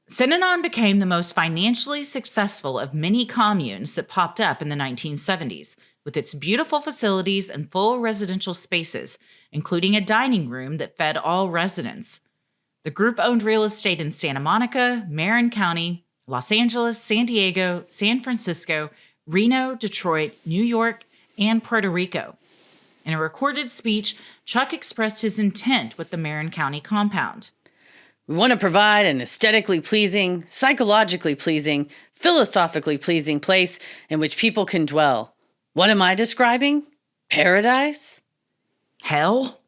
Synanon became the most financially successful of many communes that popped up in the 1970s, with its beautiful facilities and full residential spaces, including a dining room that fed all residents. The group owned real estate in Santa Monica, Marin County, Los Angeles, San Diego, San Francisco, Reno, Detroit, New York, and Puerto Rico. In a recorded speech, Chuck expressed his intent with the Marin County compound. We want to provide an aesthetically pleasing, psychologically pleasing, philosophically pleasing place in which people can dwell. What am I describing? Paradise? Hell?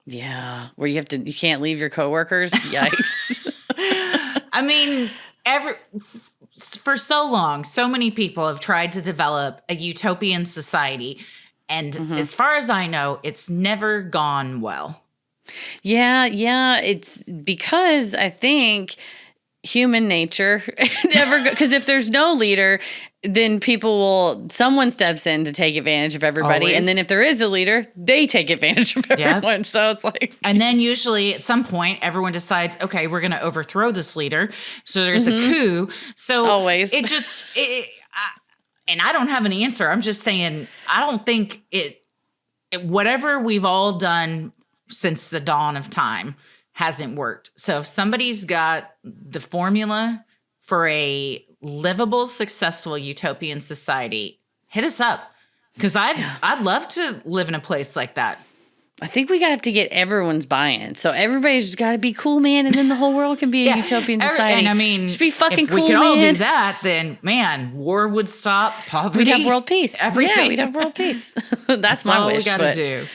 Yeah. Where you can't leave your coworkers. Yikes. I mean, for so long, so many people have tried to develop a utopian society. And as far as I know, it's never gone well. Yeah. It's because I think human nature because if there's no leader, then someone steps in to take advantage of everybody. Always. And then if there is a leader, they take advantage of everyone. Yep. So it's like. And then usually at some point, everyone decides, okay, we're going to overthrow this leader. So there's a coup. So always. And I don't have an answer. I'm just saying, I don't think whatever we've all done since the dawn of time hasn't worked. So if somebody's got the formula for a livable, successful utopian society, hit us up. Because I'd love to live in a place like that. I think we have to get everyone's buy-in. So everybody's just got to be cool, man, and then the whole world can be a utopian society. And I mean, just be fucking cool, man. If we could all do that, then, man, war would stop, poverty. We'd have world peace. Everything. Yeah, we'd have world peace. That's my all wish. We got to do.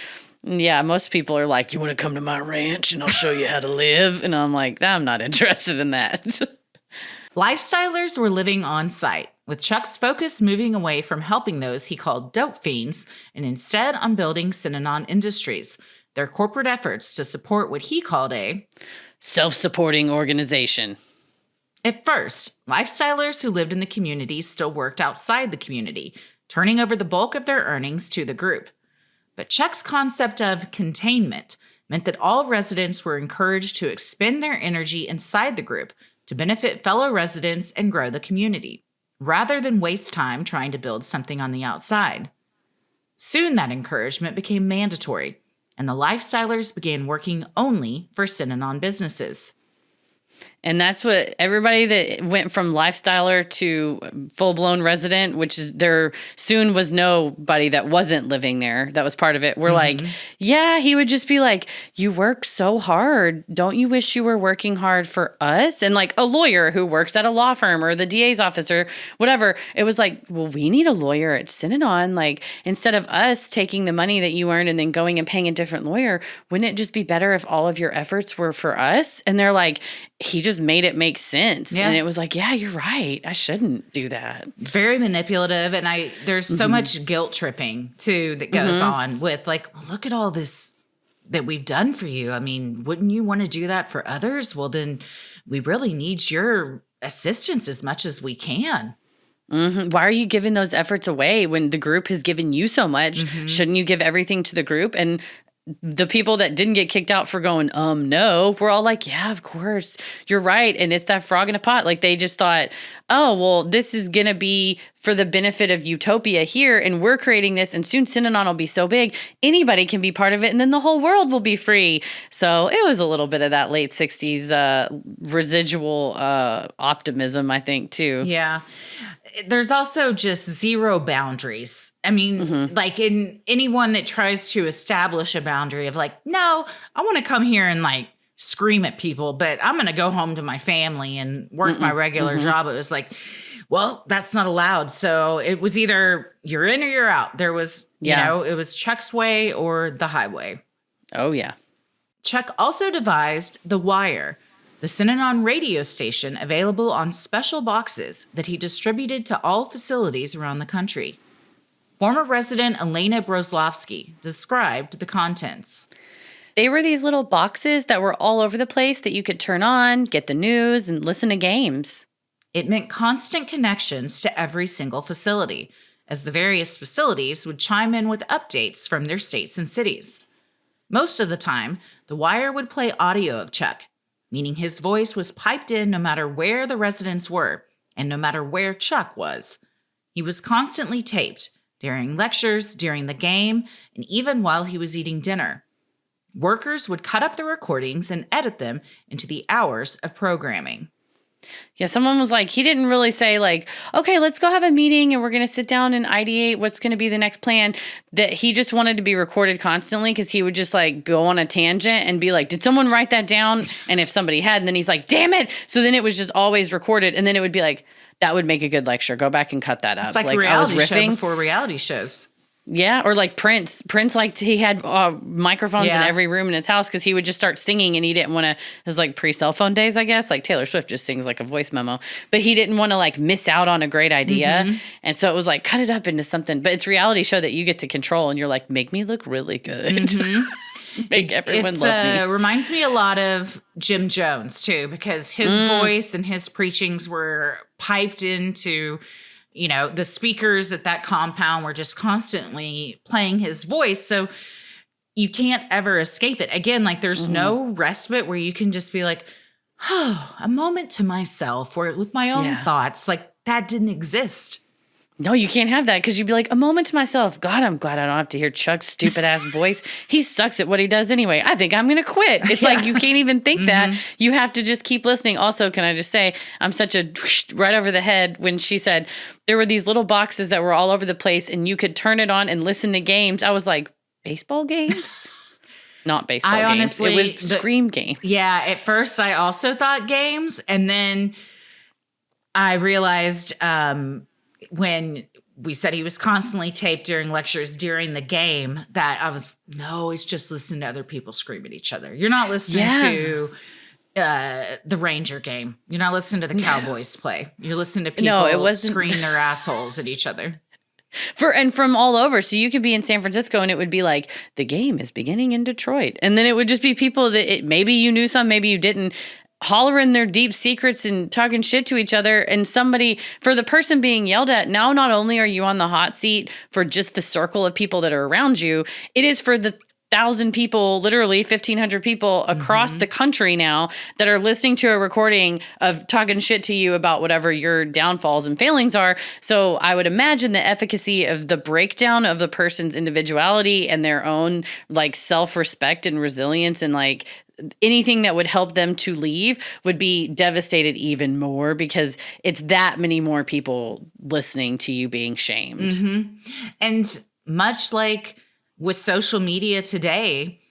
Yeah, most people are like, you want to come to my ranch and I'll show you how to live? And I'm like, I'm not interested in that. Lifestylers were living on site, with Chuck's focus moving away from helping those he called dope fiends and instead on building Synanon Industries, their corporate efforts to support what he called a self-supporting organization. At first, lifestylers who lived in the community still worked outside the community, turning over the bulk of their earnings to the group. But Chuck's concept of containment meant that all residents were encouraged to expend their energy inside the group to benefit fellow residents and grow the community, rather than waste time trying to build something on the outside. Soon that encouragement became mandatory, and the lifestylers began working only for Synanon businesses. And that's what everybody that went from lifestyler to full-blown resident, which is there soon was nobody that wasn't living there. That was part of it. We're like, yeah, he would just be like, you work so hard. Don't you wish you were working hard for us? And like a lawyer who works at a law firm or the DA's office or whatever. It was like, well, we need a lawyer at Synanon. Like instead of us taking the money that you earned and then going and paying a different lawyer, wouldn't it just be better if all of your efforts were for us? And they're like, he just made it make sense. Yeah. And it was like, yeah, you're right. I shouldn't do that. It's very manipulative. And there's so much guilt tripping too that goes on with like, well, look at all this that we've done for you. I mean, wouldn't you want to do that for others? Well, then we really need your assistance as much as we can. Why are you giving those efforts away when the group has given you so much? Shouldn't you give everything to the group? And the people that didn't get kicked out for going, no, we're all like, yeah, of course, you're right. And it's that frog in a pot. Like they just thought, oh, well, this is going to be for the benefit of utopia here. And we're creating this. And soon Synanon will be so big, anybody can be part of it. And then the whole world will be free. So it was a little bit of that late 60s residual optimism, I think, too. Yeah. There's also just zero boundaries. I mean, like in anyone that tries to establish a boundary of like, no, I want to come here and like scream at people, but I'm going to go home to my family and work my regular job. It was like, well, that's not allowed. So it was either you're in or you're out. There was, you know, it was Chuck's way or the highway. Oh, yeah. Chuck also devised The Wire, the Synanon radio station available on special boxes that he distributed to all facilities around the country. Former resident Elena Broslovsky described the contents. They were these little boxes that were all over the place that you could turn on, get the news, and listen to games. It meant constant connections to every single facility, as the various facilities would chime in with updates from their states and cities. Most of the time, The Wire would play audio of Chuck, meaning his voice was piped in no matter where the residents were and no matter where Chuck was. He was constantly taped during lectures, during the game, and even while he was eating dinner. Workers would cut up the recordings and edit them into the hours of programming. Yeah, someone was like, he didn't really say like, okay, let's go have a meeting and we're going to sit down and ideate what's going to be the next plan. That he just wanted to be recorded constantly because he would just like go on a tangent and be like, did someone write that down? And if somebody had, and then he's like, damn it. So then it was just always recorded. And then it would be like, that would make a good lecture. Go back and cut that up. It's like a reality show before reality shows. Yeah, or like Prince. Prince, like, he had microphones in every room in his house because he would just start singing, and he didn't want to. His like pre-cell phone days, I guess. Like Taylor Swift just sings like a voice memo, but he didn't want to like miss out on a great idea, and so it was like cut it up into something. But it's a reality show that you get to control, and you're like, make me look really good, make everyone love me. Reminds me a lot of Jim Jones too, because his voice and his preachings were piped into. You know, the speakers at that compound were just constantly playing his voice. So you can't ever escape it. Again, like there's no respite where you can just be like, oh, a moment to myself or with my own thoughts. Like that didn't exist. No, you can't have that because you'd be like, a moment to myself. God, I'm glad I don't have to hear Chuck's stupid ass voice. He sucks at what he does anyway. I think I'm going to quit. It's like you can't even think that. You have to just keep listening. Also, can I just say, I'm such a right over the head when she said there were these little boxes that were all over the place and you could turn it on and listen to games. I was like, baseball games? Not baseball games. Honestly, it was Scream games. Yeah, at first I also thought games. And then I realized when we said he was constantly taped during lectures during the game that I was, no, he's just listening to other people scream at each other. You're not listening to the Ranger game. You're not listening to the Cowboys play. You're listening to people scream their assholes at each other. From all over. So you could be in San Francisco and it would be like, the game is beginning in Detroit. And then it would just be people that maybe you knew some, maybe you didn't, hollering their deep secrets and talking shit to each other. And for the person being yelled at, now not only are you on the hot seat for just the circle of people that are around you, it is for the 1,000 people, literally 1,500 people across the country now that are listening to a recording of talking shit to you about whatever your downfalls and failings are. So I would imagine the efficacy of the breakdown of the person's individuality and their own like self-respect and resilience and like anything that would help them to leave would be devastated even more because it's that many more people listening to you being shamed. And much like with social media today,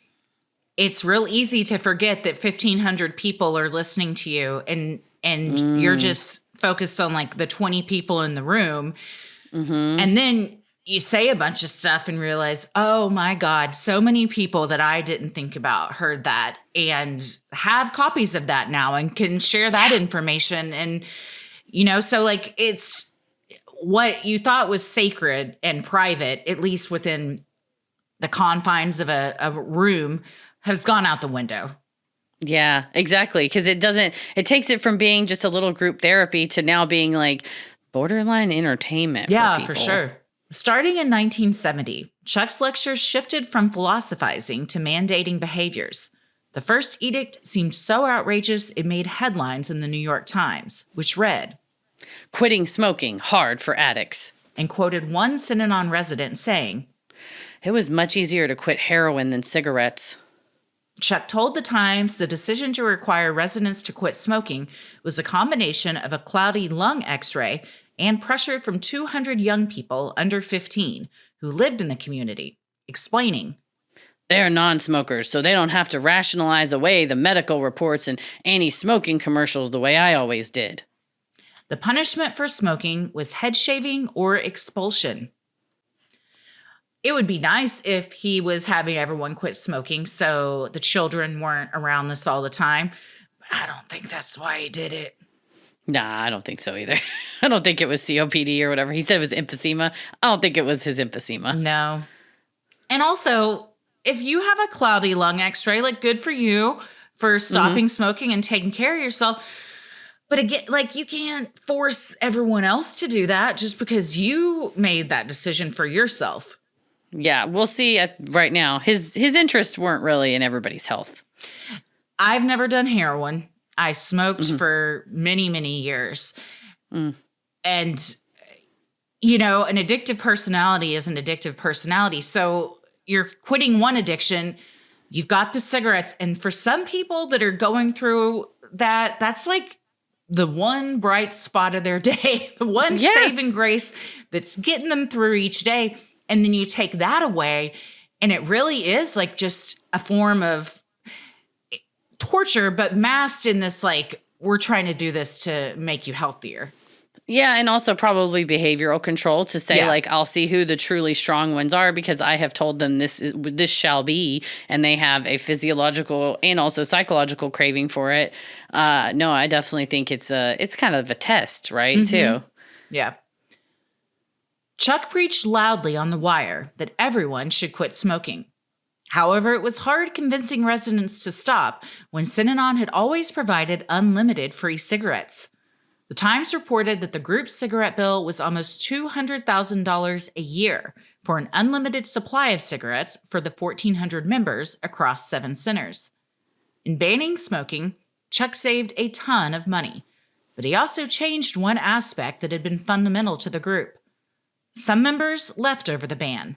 it's real easy to forget that 1,500 people are listening to you and you're just focused on like the 20 people in the room. And then you say a bunch of stuff and realize, oh my God, so many people that I didn't think about heard that and have copies of that now and can share that information. And, you know, so like it's what you thought was sacred and private, at least within the confines of a room, has gone out the window. Yeah, exactly. Because it takes it from being just a little group therapy to now being like borderline entertainment. Yeah, for sure. Starting in 1970, Chuck's lectures shifted from philosophizing to mandating behaviors. The first edict seemed so outrageous it made headlines in the New York Times, which read, "Quitting smoking, hard for addicts," and quoted one Synanon resident saying, "It was much easier to quit heroin than cigarettes." Chuck told the Times the decision to require residents to quit smoking was a combination of a cloudy lung x-ray and pressure from 200 young people under 15 who lived in the community, explaining, "They're non-smokers, so they don't have to rationalize away the medical reports and anti-smoking commercials the way I always did." The punishment for smoking was head shaving or expulsion. It would be nice if he was having everyone quit smoking so the children weren't around this all the time. But I don't think that's why he did it. Nah, I don't think so either. I don't think it was COPD or whatever. He said it was emphysema. I don't think it was his emphysema. No. And also, if you have a cloudy lung x-ray, like good for you for stopping smoking and taking care of yourself. But again, like you can't force everyone else to do that just because you made that decision for yourself. Yeah, we'll see right now. His interests weren't really in everybody's health. I've never done heroin. I smoked for many, many years. And, you know, an addictive personality is an addictive personality. So you're quitting one addiction, you've got the cigarettes. And for some people that are going through that, that's like the one bright spot of their day, the one saving grace that's getting them through each day. And then you take that away, and it really is like just a form of torture, but masked in this, like, we're trying to do this to make you healthier. Yeah, and also probably behavioral control to say Yeah. like I'll see who the truly strong ones are because I have told them this shall be, and they have a physiological and also psychological craving for it. No, I definitely think it's kind of a test, right? Too. Yeah. Chuck preached loudly on the wire that everyone should quit smoking. However, it was hard convincing residents to stop when Synanon had always provided unlimited free cigarettes. The Times reported that the group's cigarette bill was almost $200,000 a year for an unlimited supply of cigarettes for the 1,400 members across 7 centers. In banning smoking, Chuck saved a ton of money, but he also changed one aspect that had been fundamental to the group. Some members left over the ban.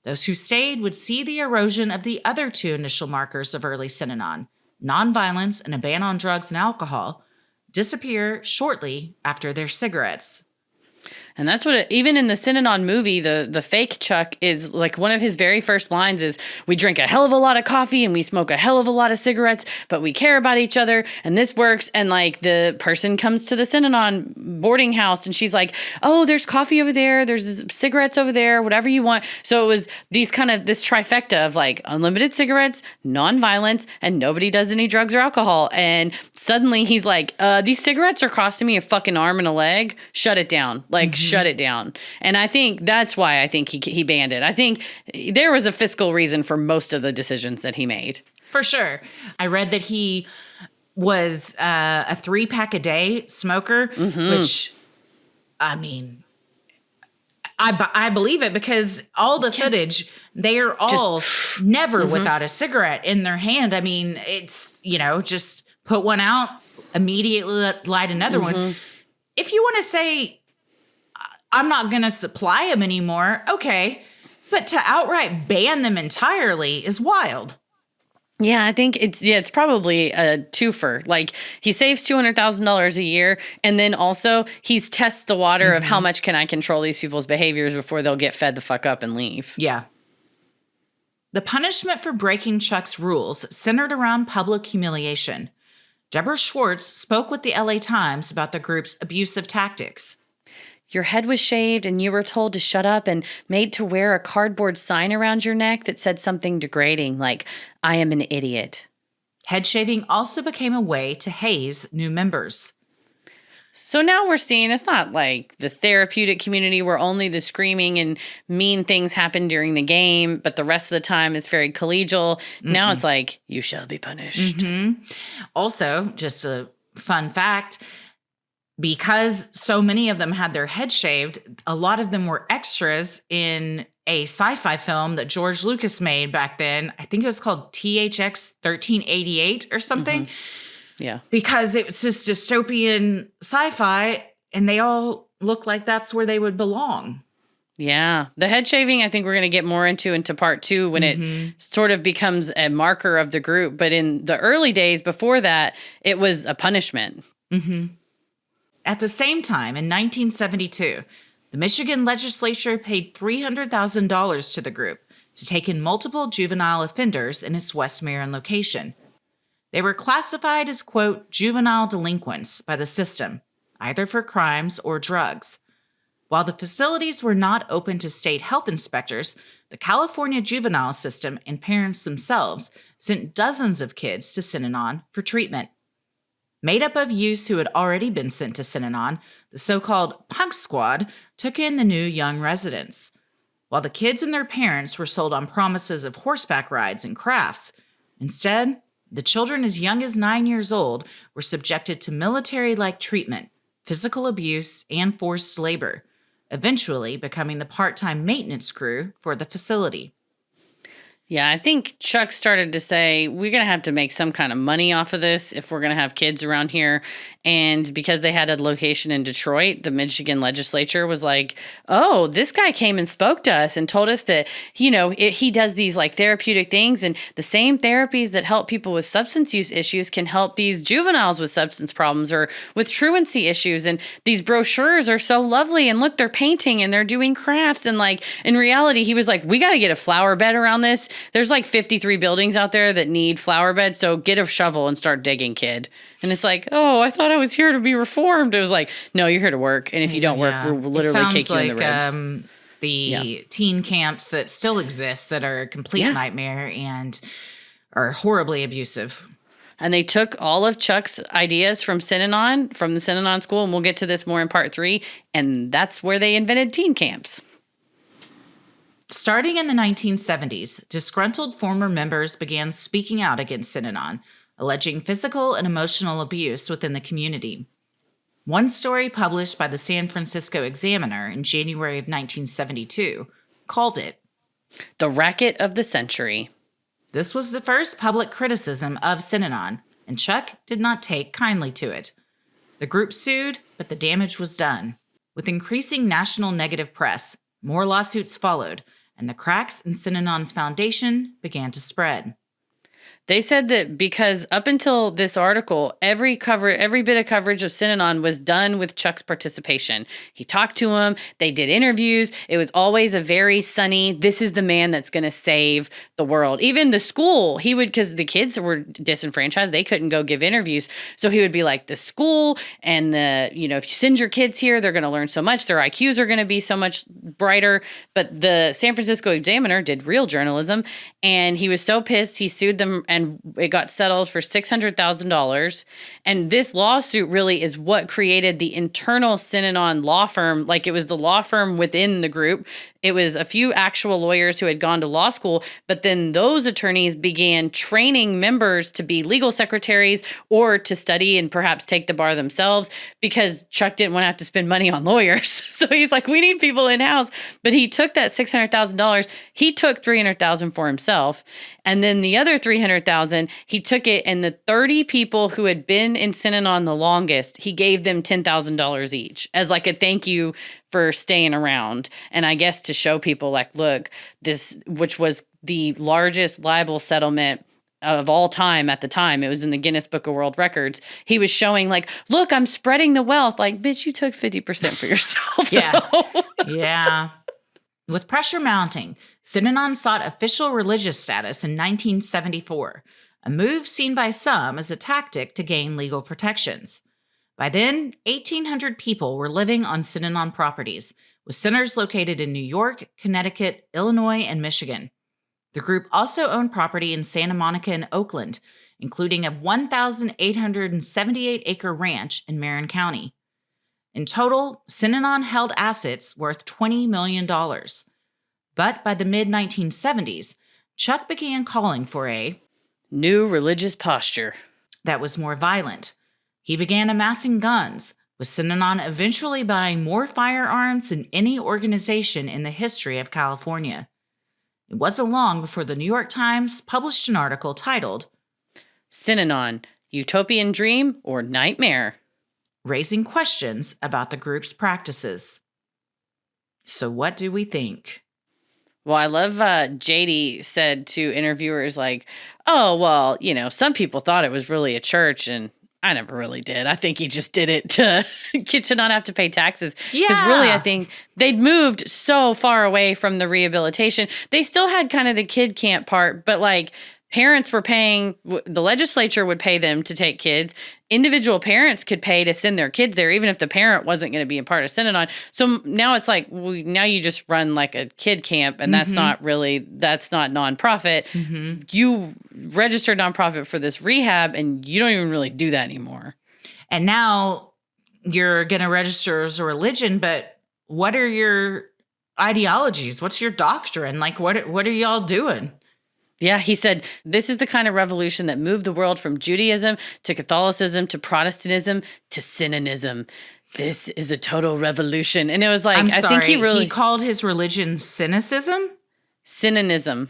Those who stayed would see the erosion of the other 2 initial markers of early Synanon, nonviolence and a ban on drugs and alcohol, disappear shortly after their cigarettes. And that's what even in the Synanon movie, the fake Chuck is like one of his very first lines is, we drink a hell of a lot of coffee and we smoke a hell of a lot of cigarettes, but we care about each other and this works. And like the person comes to the Synanon boarding house and she's like, oh, there's coffee over there. There's cigarettes over there, whatever you want. So it was this trifecta of like unlimited cigarettes, nonviolence, and nobody does any drugs or alcohol. And suddenly he's like, these cigarettes are costing me a fucking arm and a leg. Shut it down. Like, shut it down. And I think that's why I think he banned it. I think there was a fiscal reason for most of the decisions that he made. For sure. I read that he was a 3-pack a day smoker, which, I mean, I believe it because all the footage, they are all never without a cigarette in their hand. I mean, it's, just put one out, immediately light another one. If you want to say, I'm not going to supply them anymore, okay. But to outright ban them entirely is wild. Yeah, I think it's probably a twofer. Like he saves $200,000 a year, and then also he's tests the water of how much can I control these people's behaviors before they'll get fed the fuck up and leave. Yeah. The punishment for breaking Chuck's rules centered around public humiliation. Deborah Schwartz spoke with the LA Times about the group's abusive tactics. Your head was shaved and you were told to shut up and made to wear a cardboard sign around your neck that said something degrading like, I am an idiot. Head shaving also became a way to haze new members. So now we're seeing it's not like the therapeutic community where only the screaming and mean things happen during the game, but the rest of the time it's very collegial. Now it's like, you shall be punished. Also, just a fun fact, because so many of them had their head shaved, a lot of them were extras in a sci-fi film that George Lucas made back then. I think it was called THX 1388 or something. Yeah. Because it's this dystopian sci-fi and they all look like that's where they would belong. Yeah. The head shaving, I think we're going to get more into part 2 when it sort of becomes a marker of the group. But in the early days before that, it was a punishment. At the same time, in 1972, the Michigan legislature paid $300,000 to the group to take in multiple juvenile offenders in its West Marion location. They were classified as, quote, juvenile delinquents by the system, either for crimes or drugs. While the facilities were not open to state health inspectors, the California juvenile system and parents themselves sent dozens of kids to Synanon for treatment. Made up of youths who had already been sent to Synanon, the so-called Punk Squad took in the new young residents. While the kids and their parents were sold on promises of horseback rides and crafts, instead, the children as young as 9 years old were subjected to military-like treatment, physical abuse, and forced labor, eventually becoming the part-time maintenance crew for the facility. Yeah, I think Chuck started to say, we're going to have to make some kind of money off of this if we're going to have kids around here. And because they had a location in Detroit, the Michigan legislature was like, oh, this guy came and spoke to us and told us that, he does these like therapeutic things. And the same therapies that help people with substance use issues can help these juveniles with substance problems or with truancy issues. And these brochures are so lovely. And look, they're painting and they're doing crafts. And like in reality, he was like, we got to get a flower bed around this. there's like 53 buildings out there that need flower beds. So get a shovel and start digging, kid. And it's like, oh, I thought I was here to be reformed. It was like, no, you're here to work. And if you don't work, we're literally kick you in the ribs. The teen camps that still exist that are a complete nightmare and are horribly abusive. And they took all of Chuck's ideas from Synanon, from the Synanon school, and we'll get to this more in part 3, and that's where they invented teen camps. Starting in the 1970s, disgruntled former members began speaking out against Synanon, alleging physical and emotional abuse within the community. One story published by the San Francisco Examiner in January of 1972 called it the racket of the century. This was the first public criticism of Synanon, and Chuck did not take kindly to it. The group sued, but the damage was done. With increasing national negative press, more lawsuits followed, and the cracks in Synanon's foundation began to spread. They said that because up until this article, every bit of coverage of Synanon was done with Chuck's participation. He talked to him. They did interviews. It was always a very sunny, this is the man that's going to save the world. Even the school, he would, because the kids were disenfranchised, they couldn't go give interviews. So he would be like, the school and if you send your kids here, they're going to learn so much. Their IQs are going to be so much brighter. But the San Francisco Examiner did real journalism, and he was so pissed, he sued them, and it got settled for $600,000. And this lawsuit really is what created the internal Synanon law firm. Like, it was the law firm within the group. It was a few actual lawyers who had gone to law school, but then those attorneys began training members to be legal secretaries or to study and perhaps take the bar themselves, because Chuck didn't want to have to spend money on lawyers. So he's like, we need people in-house. But he took that $600,000. He took $300,000 for himself. And then the other $300,000, he took it, and the 30 people who had been in Synanon the longest, he gave them $10,000 each as like a thank you for staying around. And I guess to show people, like, look, this, which was the largest libel settlement of all time at the time. It was in the Guinness Book of World Records. He was showing, like, look, I'm spreading the wealth. Like, bitch, you took 50% for yourself. Yeah. Yeah. With pressure mounting, Synanon sought official religious status in 1974, a move seen by some as a tactic to gain legal protections. By then, 1,800 people were living on Synanon properties, with centers located in New York, Connecticut, Illinois, and Michigan. The group also owned property in Santa Monica and Oakland, including a 1,878-acre ranch in Marin County. In total, Synanon held assets worth $20 million. But by the mid-1970s, Chuck began calling for a new religious posture that was more violent. He began amassing guns, with Synanon eventually buying more firearms than any organization in the history of California. It wasn't long before the New York Times published an article titled, Synanon, Utopian Dream or Nightmare? Raising questions about the group's practices. So what do we think? Well, I love JD said to interviewers, like, oh, well, some people thought it was really a church, and I never really did. I think he just did it to not have to pay taxes. Because really, I think they'd moved so far away from the rehabilitation. They still had kind of the kid camp part, but like parents were paying, the legislature would pay them to take kids. Individual parents could pay to send their kids there, even if the parent wasn't going to be a part of Synanon. So now it's like, now you just run like a kid camp, and that's not nonprofit. Mm-hmm. You registered nonprofit for this rehab, and you don't even really do that anymore. And now you're going to register as a religion, but what are your ideologies? What's your doctrine? Like, what are y'all doing? Yeah, he said, this is the kind of revolution that moved the world from Judaism to Catholicism to Protestantism to Synanism. This is a total revolution. And it was like, I think he called his religion cynicism? Synanism.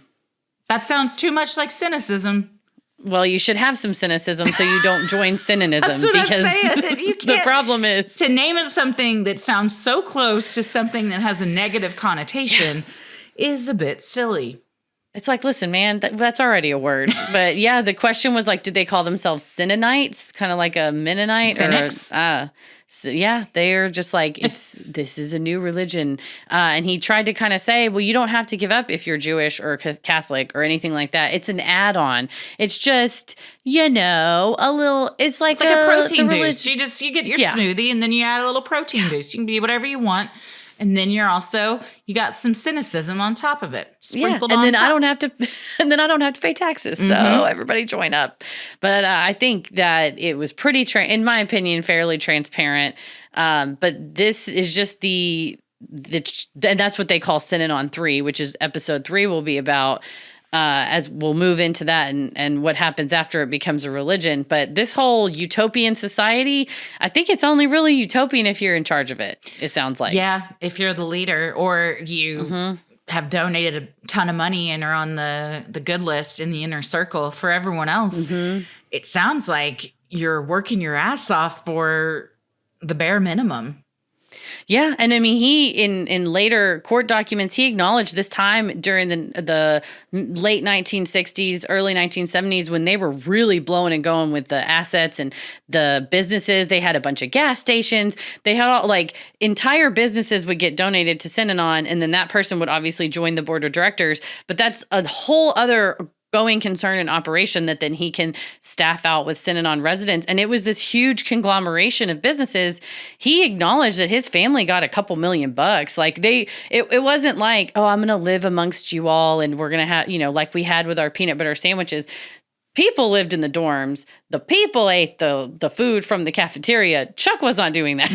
That sounds too much like cynicism. Well, you should have some cynicism so you don't join Synanism. That's what because I'm saying. You can't, the problem is to name it something that sounds so close to something that has a negative connotation is a bit silly. It's like, listen, man, that's already a word. But yeah, the question was like, did they call themselves Synonites? Kind of like a Mennonite Cynics? so yeah, they're just like, this is a new religion. And he tried to kind of say, well, you don't have to give up if you're Jewish or Catholic or anything like that. It's an add-on. It's just, a little, it's like a protein boost. You get your smoothie and then you add a little protein boost. You can be whatever you want. And then you got some cynicism on top of it. Sprinkled on top. I don't have to pay taxes. So everybody join up. But I think that it was pretty, in my opinion, fairly transparent. But this is just and that's what they call Synanon 3, which is episode 3 will be about, as we'll move into that and what happens after it becomes a religion. But this whole utopian society, I think it's only really utopian if you're in charge of it, it sounds like. Yeah, if you're the leader or you have donated a ton of money and are on the good list in the inner circle. For everyone else, it sounds like you're working your ass off for the bare minimum. Yeah, and I mean, he in later court documents, he acknowledged this time during the late 1960s, early 1970s, when they were really blowing and going with the assets and the businesses. They had a bunch of gas stations. They had entire businesses would get donated to Synanon, and then that person would obviously join the board of directors. But that's a whole other going concern and operation that then he can staff out with Synanon residents. And it was this huge conglomeration of businesses. He acknowledged that his family got a couple $1,000,000. Like it wasn't like, oh, I'm going to live amongst you all and we're going to have, like we had with our peanut butter sandwiches. People lived in the dorms. The people ate the food from the cafeteria. Chuck was not doing that.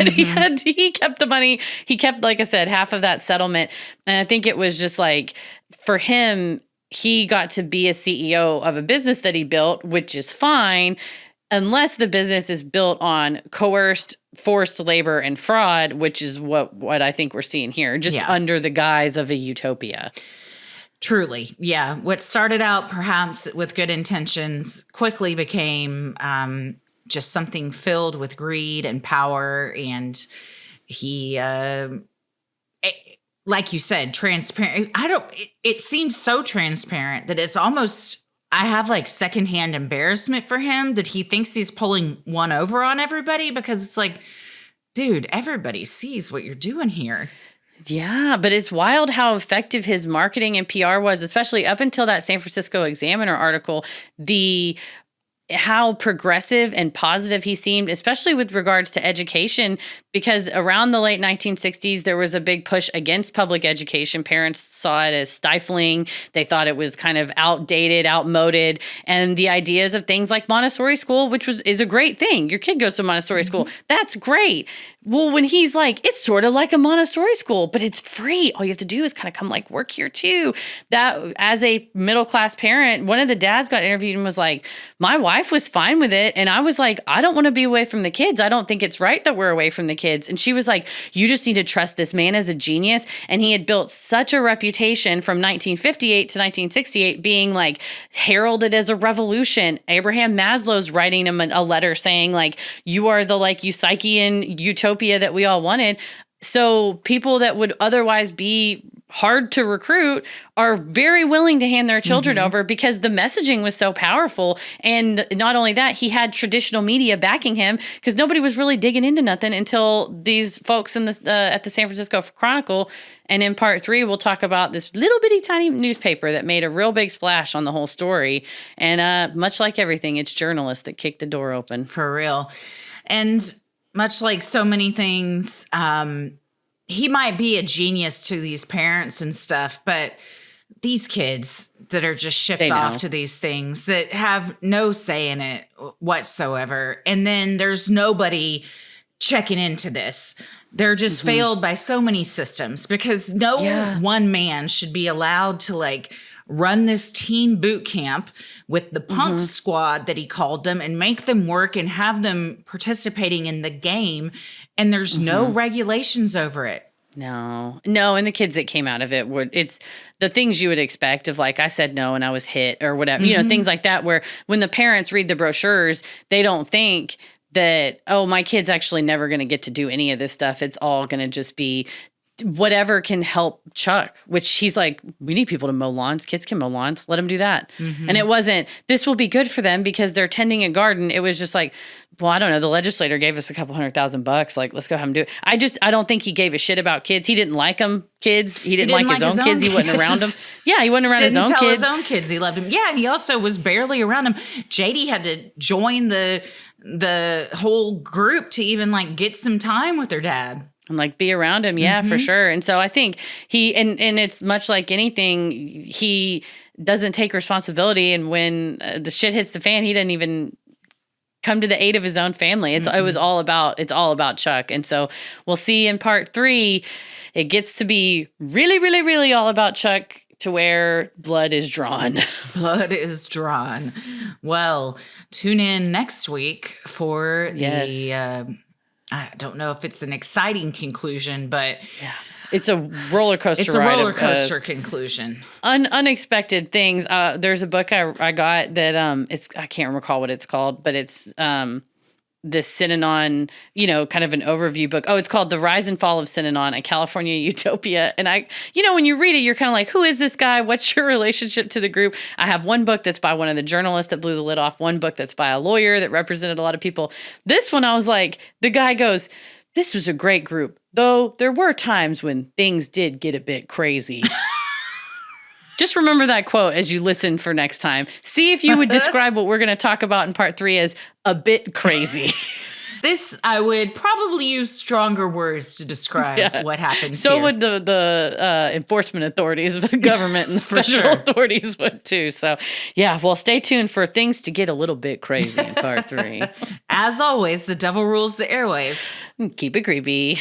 He kept the money. He kept, like I said, half of that settlement. And I think it was just like, for him, he got to be a CEO of a business that he built, which is fine, unless the business is built on coerced, forced labor and fraud, which is what I think we're seeing here, just under the guise of a utopia. Truly. Yeah. What started out perhaps with good intentions quickly became just something filled with greed and power. And he, like you said, transparent. It seems so transparent that it's almost, I have like secondhand embarrassment for him that he thinks he's pulling one over on everybody, because it's like, dude, everybody sees what you're doing here. Yeah, but it's wild how effective his marketing and PR was, especially up until that San Francisco Examiner article. How progressive and positive he seemed, especially with regards to education, because around the late 1960s, there was a big push against public education. Parents saw it as stifling. They thought it was kind of outdated, outmoded. And the ideas of things like Montessori school, which is a great thing. Your kid goes to Montessori school. That's great. Well, when he's like, it's sort of like a Montessori school, but it's free. All you have to do is kind of come work here too. That, as a middle-class parent, one of the dads got interviewed and was like, my wife was fine with it. And I was like, I don't want to be away from the kids. I don't think it's right that we're away from the kids. And she was like, you just need to trust this man as a genius. And he had built such a reputation from 1958 to 1968 being like heralded as a revolution. Abraham Maslow's writing him a letter saying like, you are the Eutychian utopia that we all wanted. So people that would otherwise be hard to recruit are very willing to hand their children over because the messaging was so powerful. And not only that, he had traditional media backing him, because nobody was really digging into nothing until these folks in at the San Francisco Chronicle. And in part 3, we'll talk about this little bitty tiny newspaper that made a real big splash on the whole story. And much like everything, it's journalists that kicked the door open. For real. And much like so many things, he might be a genius to these parents and stuff, but these kids that are just shipped off to these things that have no say in it whatsoever. And then there's nobody checking into this. They're just failed by so many systems, because no one man should be allowed to run this teen boot camp with the punk squad that he called them and make them work and have them participating in the game. And there's no regulations over it. No. And the kids that came out of it it's the things you would expect of I said no and I was hit or whatever, things like that, where when the parents read the brochures, they don't think that, oh, my kid's actually never going to get to do any of this stuff. It's all going to just be whatever can help Chuck, which he's like, we need people to mow lawns. Kids can mow lawns. Let them do that. And it wasn't, this will be good for them because they're tending a garden. It was just like, well, I don't know. The legislator gave us a couple $100,000. Like, let's go have him do it. I don't think he gave a shit about kids. He didn't like them kids. He didn't like his own kids. He wasn't around them. Yeah, he wasn't around his own kids. Didn't tell his own kids he loved them. Yeah, and he also was barely around them. JD had to join the whole group to even like get some time with their dad. And like be around him. Yeah, for sure. And so I think and it's much like anything, he doesn't take responsibility. And when the shit hits the fan, he doesn't even come to the aid of his own family. It's all about Chuck. And so we'll see in part 3, it gets to be really, really, really all about Chuck to where blood is drawn. Blood is drawn. Well, tune in next week for the I don't know if it's an exciting conclusion, but it's a roller coaster. It's a roller coaster conclusion. Unexpected things. There's a book I got that I can't recall what it's called, but it's this Synanon, kind of an overview book. Oh, it's called The Rise and Fall of Synanon, a California Utopia. And when you read it, you're kind of like, who is this guy? What's your relationship to the group? I have one book that's by one of the journalists that blew the lid off, one book that's by a lawyer that represented a lot of people. This one, I was like, the guy goes, this was a great group, though there were times when things did get a bit crazy. Just remember that quote as you listen for next time. See if you would describe what we're going to talk about in part 3 as a bit crazy. This, I would probably use stronger words to describe what happened So here. would the enforcement authorities of the government and the federal authorities would too. So, well, stay tuned for things to get a little bit crazy in part 3. As always, the devil rules the airwaves. Keep it creepy.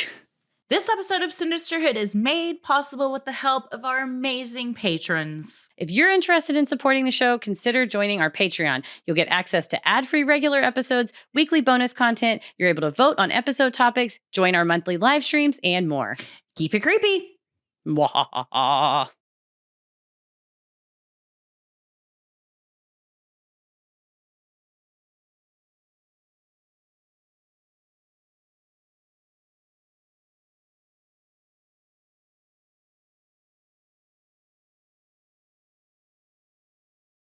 This episode of Sinisterhood is made possible with the help of our amazing patrons. If you're interested in supporting the show, consider joining our Patreon. You'll get access to ad-free regular episodes, weekly bonus content, you're able to vote on episode topics, join our monthly live streams, and more. Keep it creepy. Mwahaha.